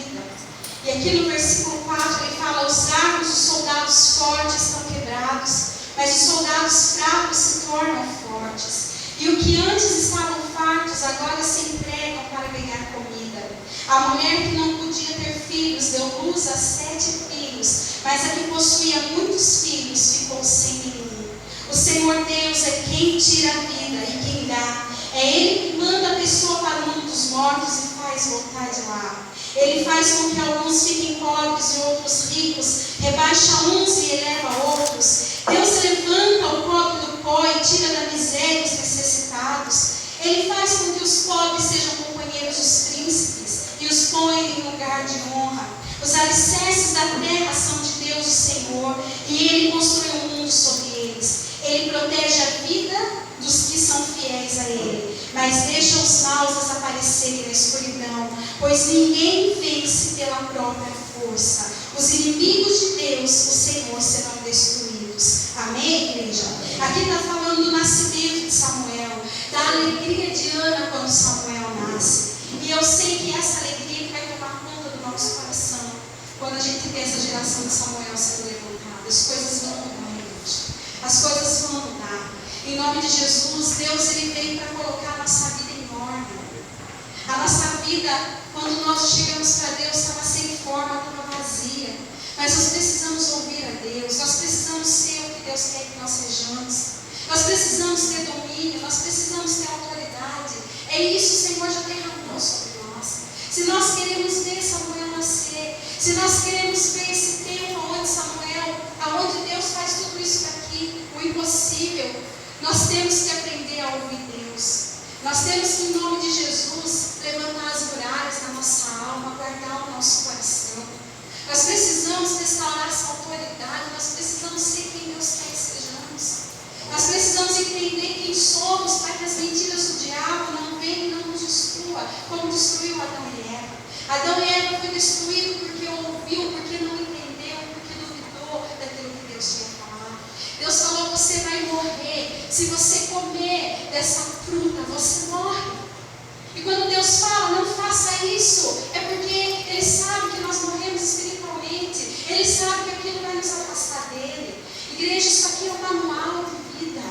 E aqui no versículo 4 ele fala: os arcos dos soldados fortes estão quebrados, mas os soldados fracos se tornam fortes. E o que antes estavam fartos, agora se entregam para ganhar comida. A mulher que não podia ter filhos deu luz a 7 filhos, mas a que possuía muitos filhos ficou sem nenhum. O Senhor Deus é quem tira a vida e quem dá. É Ele que manda a pessoa para o mundo dos mortos e faz voltar de lá. Ele faz com que alguns fiquem pobres e outros ricos, rebaixa uns e eleva outros. Deus levanta o pobre do pó e tira da miséria os necessitados. Ele faz com que os pobres sejam companheiros dos príncipes e os põe em lugar de honra. Os alicerces da terra são de Deus, o Senhor, e Ele construiu um mundo sobre eles. Ele protege a vida dos que são fiéis a Ele, mas deixa os maus desaparecerem na escuridão, pois ninguém vence pela própria força. Os inimigos de Deus, o Senhor, serão destruídos. Amém, igreja? Aqui está falando do nascimento de Samuel, da alegria de Ana quando Samuel nasce. E eu sei que essa alegria vai tomar conta do nosso coração quando a gente vê essa geração de Samuel sendo levantada. As coisas vão mudar, igreja. As coisas vão mudar. Em nome de Jesus, Deus ele veio para colocar a nossa vida em ordem. A nossa vida, quando nós chegamos para Deus, estava sem forma, estava vazia. Mas nós precisamos ouvir a Deus, nós precisamos ser o que Deus quer que nós sejamos. Nós precisamos ter domínio, nós precisamos ter autoridade. É isso o Senhor já derramou sobre nós. Se nós queremos ver Samuel nascer, se nós queremos ver esse tempo onde Samuel, aonde Deus faz tudo isso daqui, o impossível, nós temos que aprender a ouvir Deus. Nós temos que, em nome de Jesus, levantar as muralhas da nossa alma, guardar o nosso coração. Nós precisamos restaurar essa autoridade, nós precisamos ser quem Deus quer que sejamos. Nós precisamos entender quem somos para que as mentiras do diabo não venham e não nos destrua, como destruiu Adão e Eva. Adão e Eva foi destruído porque ouviu, porque não entendeu, porque duvidou daquilo que Deus tinha falado. Deus falou: você vai morrer. Se você comer dessa fruta, você morre. E quando Deus fala: não faça isso, é porque Ele sabe que nós morremos espiritualmente. Ele sabe que aquilo vai nos afastar dEle. Igreja, isso aqui é um manual de vida.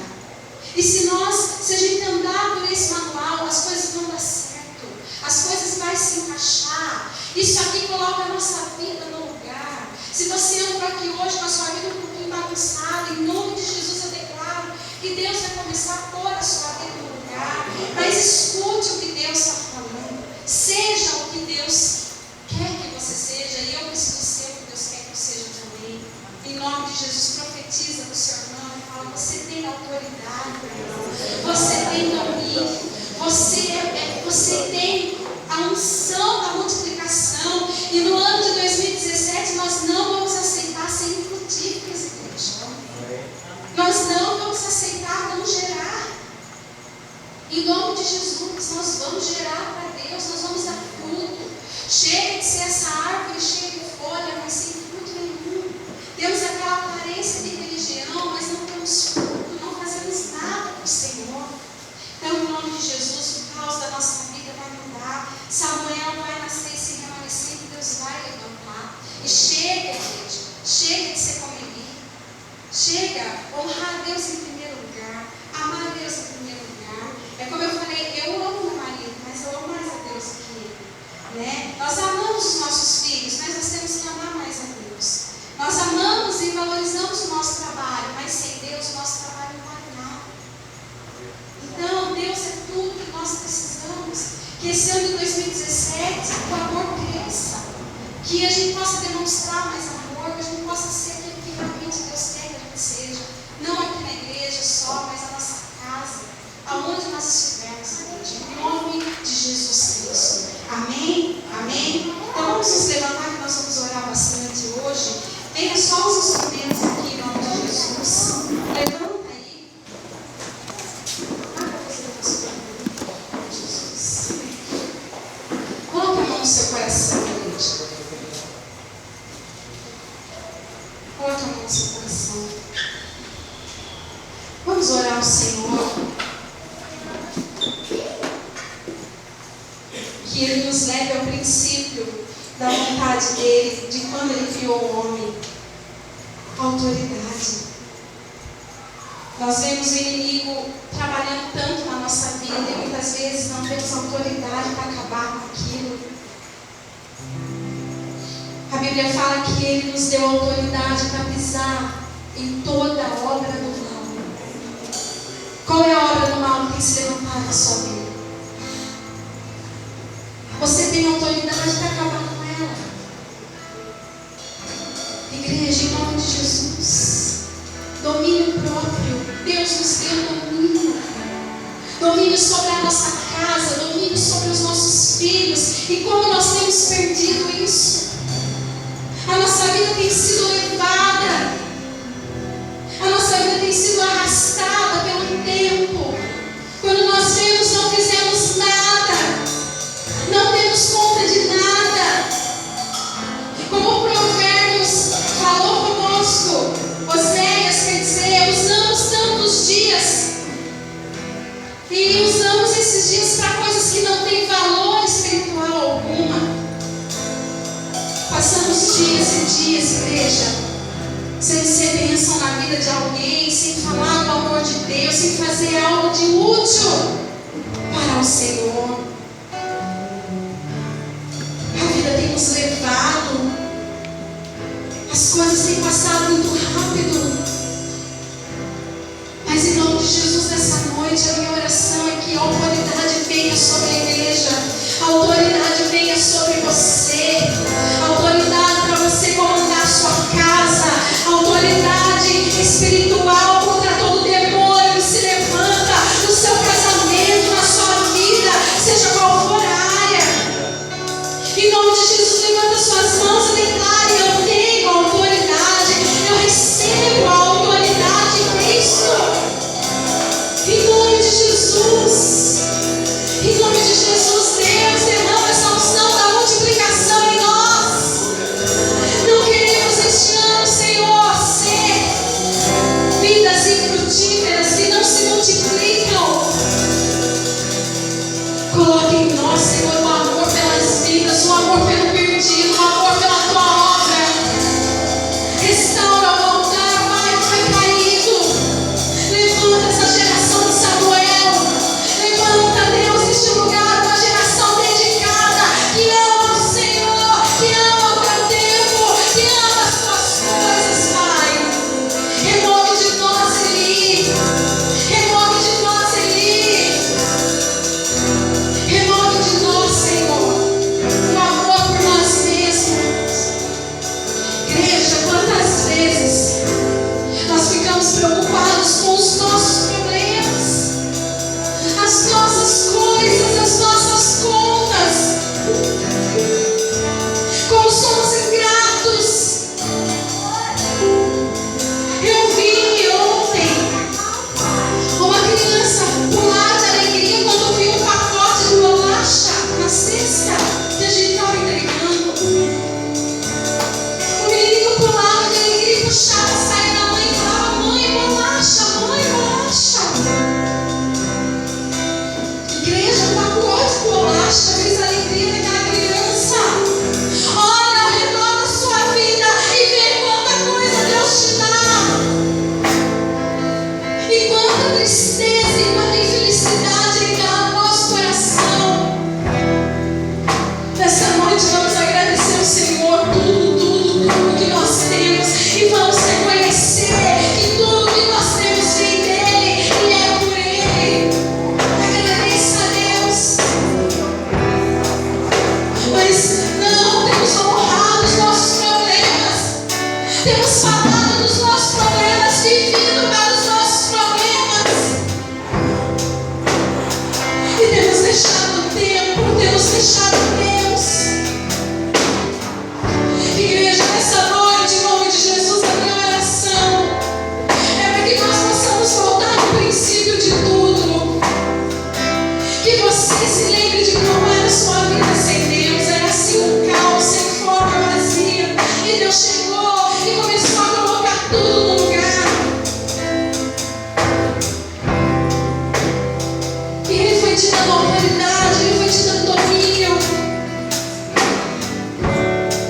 E se a gente andar por esse manual, as coisas vão dar certo. As coisas vão se encaixar. Isso aqui coloca a nossa vida no lugar. Se você anda aqui hoje com a sua vida um pouquinho bagunçada, em nome de Jesus eu declaro que Deus vai começar a pôr a sua vida no lugar. Mas escute o que Deus está falando. Seja o que Deus quer que você seja. E eu preciso Você tem domínio. Você tem a unção da multiplicação. E no ano de 2017 nós não vamos aceitar ser infrutíferos, igreja. Nós não vamos aceitar não gerar. Em nome de Jesus, nós vamos gerar para Deus, nós vamos dar fruto. Chega de ser essa árvore cheia de folha, mas sem fruto nenhum. Temos aquela aparência de religião, mas não temos fruto, não fazemos nada para o Senhor. Então, em nome de Jesus, o caos da nossa vida vai mudar. Samuel vai nascer esse remanescente, Deus vai levantar. E chega, gente, chega de ser como Eli. Chega, honrar a Deus em primeiro lugar, amar a Deus em primeiro lugar. É como eu falei, eu amo meu marido, mas eu amo mais a Deus que ele. Né? Nós amamos os nossos filhos, mas nós temos que amar mais a Deus. Nós amamos e valorizamos o nosso trabalho, mas sem Deus o nosso trabalho não vale nada. Então, Deus é tudo que nós precisamos. Que esse ano de 2017 o amor cresça. Que a gente possa demonstrar mais amor, que a gente possa ser aquilo que realmente Deus quer que a gente seja. Não aqui na igreja só, mas na nossa casa, aonde nós estivermos, igreja. Em nome de Jesus Cristo. Amém? Amém? Então vamos nos levantar que nós vamos orar bastante hoje. Tenha só os instrumentos aqui em nome de Jesus. Levanta aí. Jesus. Coloque a mão no seu coração, igreja. Coloque a mão no seu coração. Vamos orar ao Senhor. Que Ele nos leve ao princípio da vontade dEle, de quando Ele criou o homem. Autoridade. Nós vemos o inimigo trabalhando tanto na nossa vida e muitas vezes não temos autoridade para acabar com aquilo. A Bíblia fala que Ele nos deu autoridade para pisar em toda a obra do mal. Qual é a obra do mal que tem se levantado na sua vida? Você tem autoridade para acabar com ela. Igreja, em nome de Jesus, domínio próprio. Deus nos deu domínio. Domínio sobre a nossa casa, domínio sobre os nossos filhos. E como nós temos perdido isso? A nossa vida tem sido levada. A nossa vida tem sido arrastada pelo tempo. Quando nós vemos, não fizemos nada. Não temos conta de nada. Como o Provérbios falou conosco, Oséias quer dizer, usamos tantos dias e usamos esses dias para coisas que não têm valor espiritual alguma. Passamos dias e dias, igreja, sem ser bênção na vida de alguém, sem falar do amor de Deus, sem fazer algo de útil para o Senhor. A vida tem nos levado, as coisas têm passado muito rápido, mas em nome de Jesus, nessa noite, a minha oração é que a autoridade venha sobre a igreja, a autoridade venha sobre você, a autoridade para você comandar a sua casa, a autoridade espiritual contra todo demônio que se levanta no seu casamento, na sua vida, seja qual for a área. Em nome de Jesus, levanta suas mãos e declare: eu tenho autoridade, eu recebo a autoridade de Cristo. Em nome de Jesus, em nome de Jesus, Deus, derrama essa unção da multiplicação em nós. Não queremos este ano, Senhor, ser vidas Temos falado dos nossos problemas, vivido para os nossos problemas. E temos deixado o tempo, temos deixado Deus. Igreja, nessa noite, em nome de Jesus, a minha oração é para que nós possamos voltar ao princípio de tudo. Que você se lembre de como era a sua vida sem Deus. Era assim um caos, sem forma, vazia. E Deus chegou e começou a colocar tudo no lugar. E Ele foi te dando autoridade, Ele foi te dando domínio.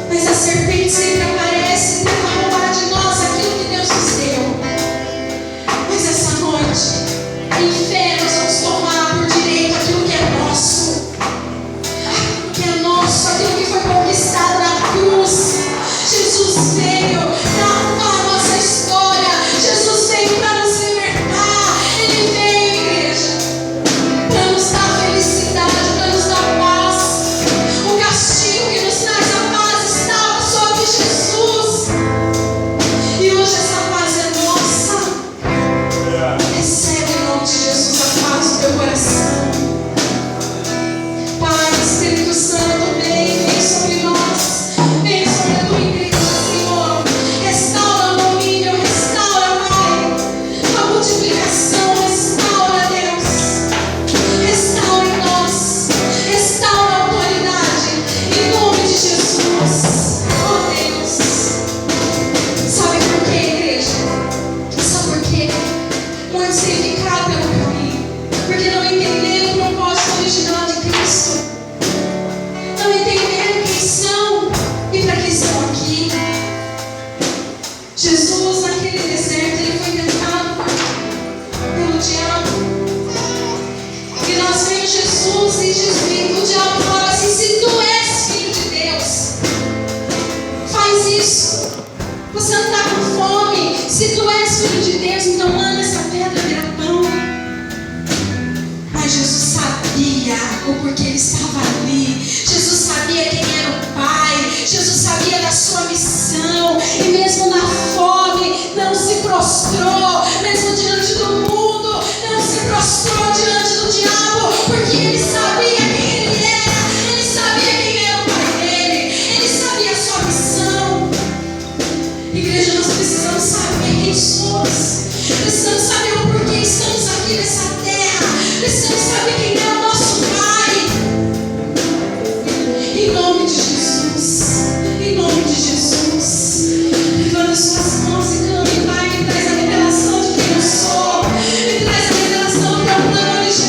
Mas a serpente sempre aparece e tenta roubar de nós aquilo que Deus nos deu. Mas essa noite, em fé, nós vamos tomar por direito aquilo que é nosso. Aquilo que é nosso, aquilo que foi conquistado na cruz. Jesus veio para arrumar a nossa história. Jesus veio para nos libertar. Ele veio, igreja, para nos dar felicidade, para nos dar paz. O castigo que nos traz a paz estava sobre Jesus. E hoje essa paz é nossa. Recebe em nome de Jesus a paz do teu coração. Pai, Espírito Santo, vem sobre nós. Vem sobre a tua igreja, Senhor. Restaura o domínio, restaura, Pai, a multiplicação, restaura, Deus. Restaura em nós, restaura a autoridade, em nome de Jesus. Oh Deus, sabe por quê, igreja? Sabe por quê? Muitos têm ficado pelo caminho, porque não entenderam o propósito original de Cristo. Não entenderam quem são e para que estão aqui. Jesus, naquele deserto, ele foi tentado pelo diabo. E nós vemos Jesus e o diabo falava assim: se tu és filho de Deus, faz isso. Você não está com fome. Se tu és filho de Deus, então manda essa pedra virar pão. Mas Jesus sabia o porquê ele estava ali. Jesus sabia quem era o Pai. Jesus sabia da sua missão. E mesmo na fome, não se prostrou. Mesmo diante do mundo, não se prostrou diante do diabo. Porque ele sabia quem ele era. Ele sabia quem era o Pai dele. Ele sabia a sua missão. Igreja, nós precisamos saber quem somos. Precisamos saber o porquê estamos aqui nessa terra. Precisamos saber quem é o nosso Pai. Em nome de Jesus. Em nome de Jesus. Levanta suas mãos e clame, Pai, me traz a revelação de quem eu sou. Me traz a revelação do teu plano original.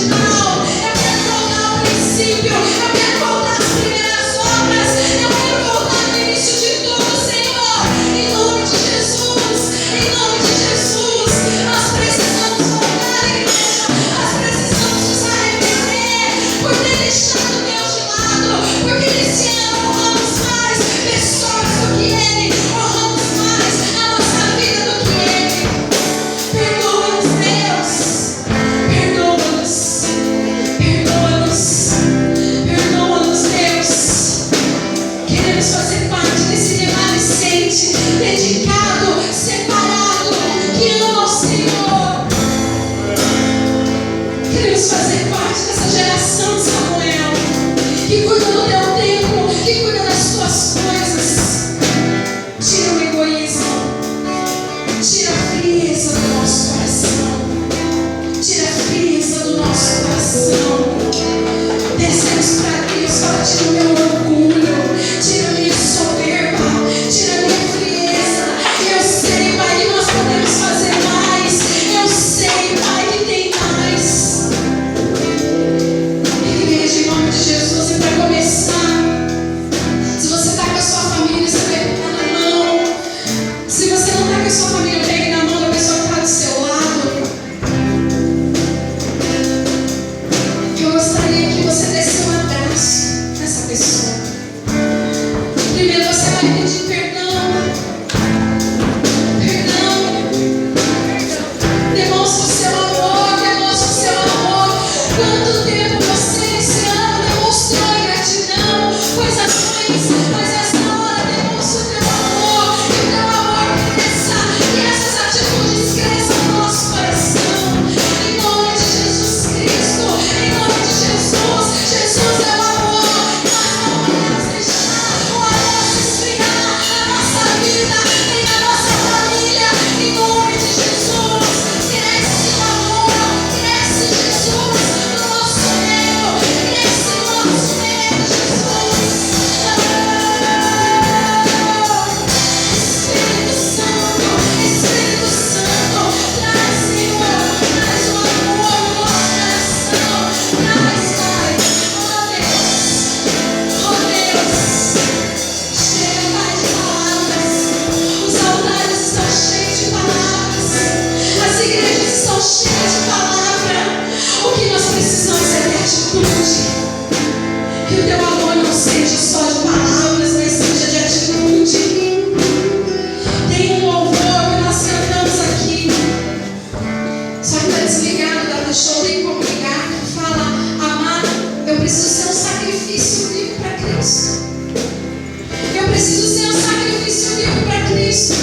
Cristo.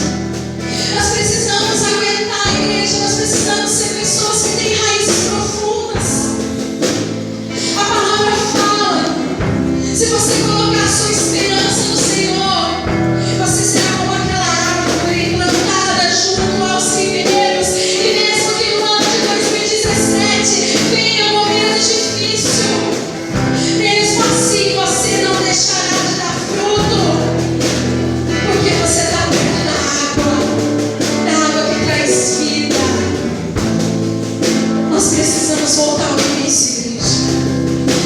Nós precisamos aguentar a igreja, nós precisamos ser pessoas que têm raízes profundas. A palavra fala, se você colocar a sua esperança no Senhor, você será como aquela árvore plantada junto aos ribeiros. E mesmo que no ano de 2017 venha um momento difícil, mesmo assim você não deixará de dar fruto, porque você está perto da água que traz vida. Nós precisamos voltar ao início, igreja.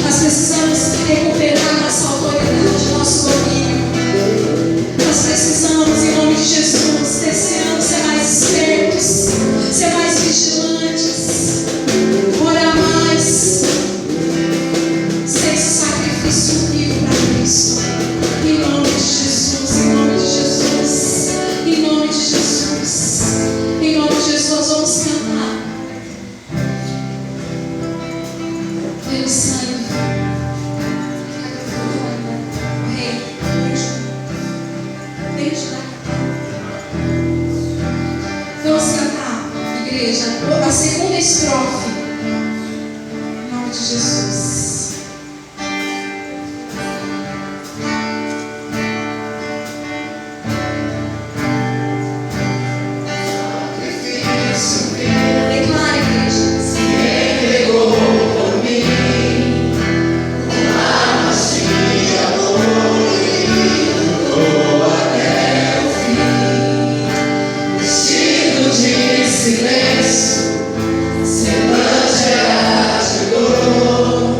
Nós precisamos recuperar nossa autoridade, nosso domínio. Nós precisamos, em nome de Jesus, desse ano ser mais espertos, ser mais vigilantes, orar mais, ser esse sacrifício vivo para Cristo. Em nome de Jesus, em nome de Jesus, em nome de Jesus, em nome de Jesus, vamos cantar. Pelo sangue. O Rei, vem ajudar. Vamos cantar, igreja, a segunda estrofe. Em nome de Jesus. Declara, igreja. Silêncio, semblante a chegou.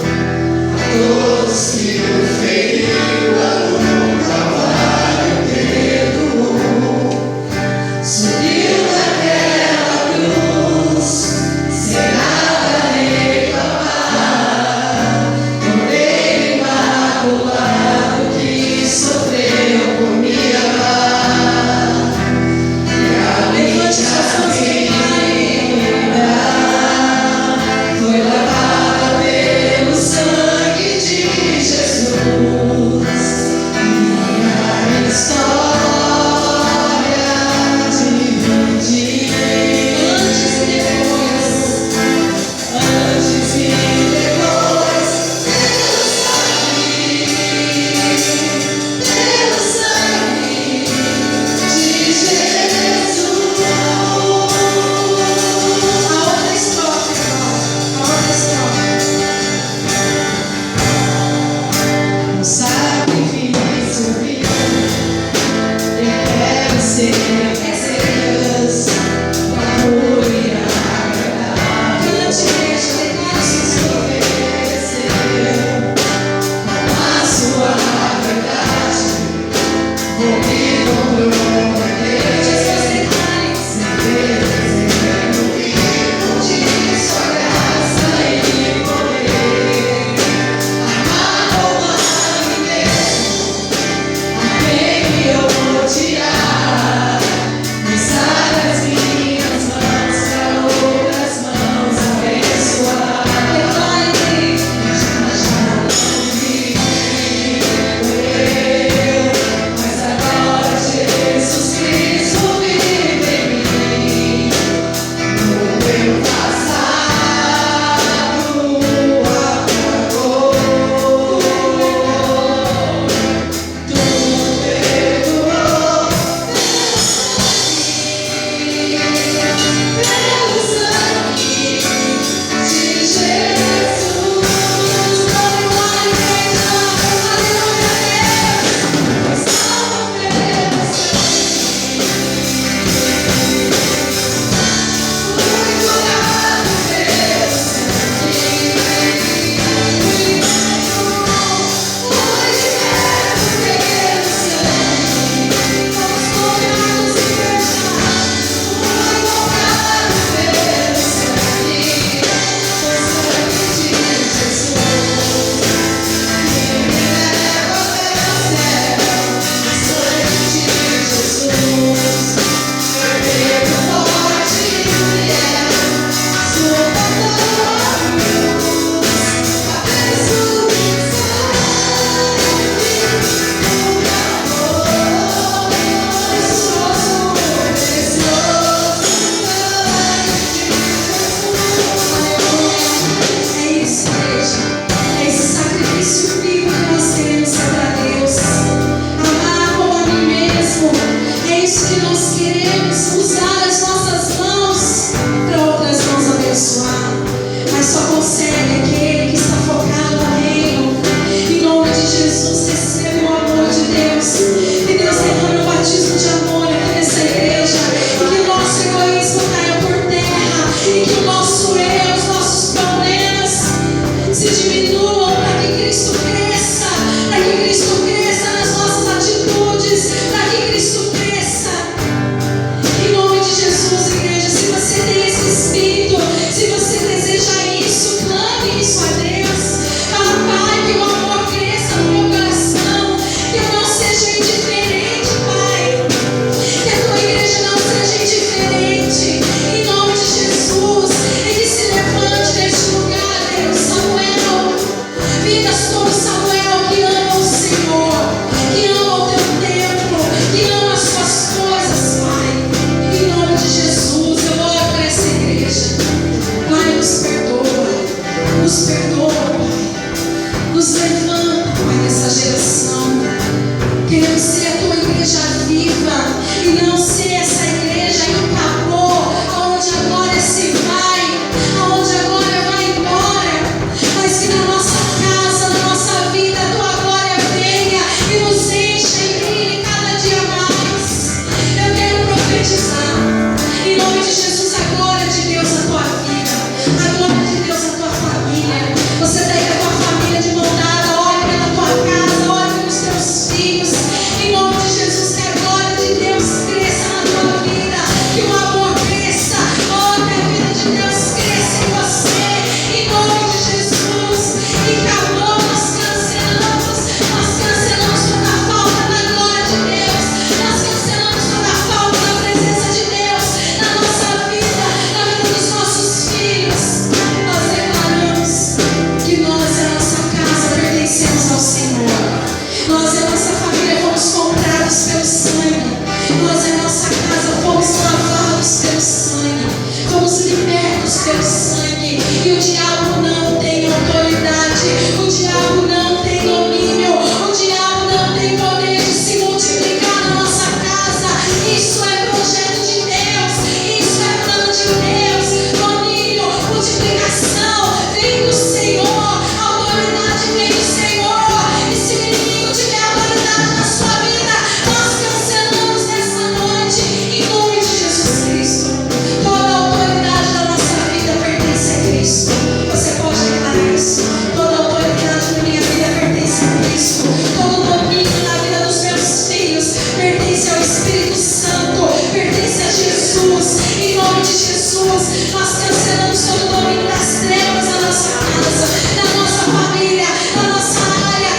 Jesus. Nós cancelamos todo o domínio das trevas na nossa casa, na nossa família, na nossa área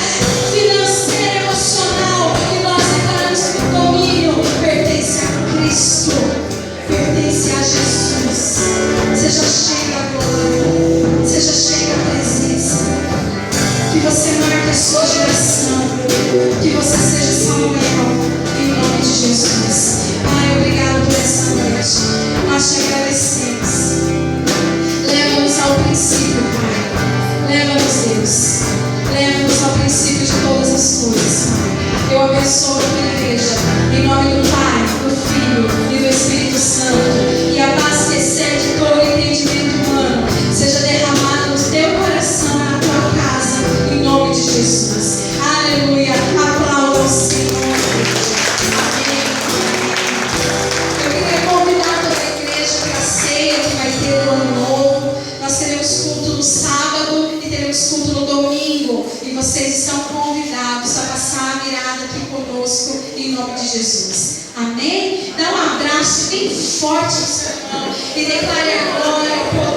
financeira, emocional. E nós declaramos que o domínio pertence a Cristo, pertence a Jesus. Seja cheio da glória, seja cheio da presença. Que você marque a sua geração, que você seja Samuel, em nome de Jesus. Pai, obrigado por essa noite. Nós te agradecemos. Leva-nos ao princípio, Pai. Leva-nos, Deus. Leva-nos ao princípio de todas as coisas, Pai. Eu abençoo a tua igreja, em nome do Pai, do Filho e do Espírito Santo. E a paz que excede todo entendimento humano seja derramada no teu coração e na tua casa, em nome de Jesus. Aleluia. Aplauda o Senhor. Amém. Eu queria convidar toda a igreja para a ceia que vai ter no ano novo. Nós teremos culto no sábado e teremos culto no domingo. E vocês estão convidados a passar a virada aqui conosco, em nome de Jesus. Amém? Dá um abraço bem forte no seu irmão e declare a glória, o poder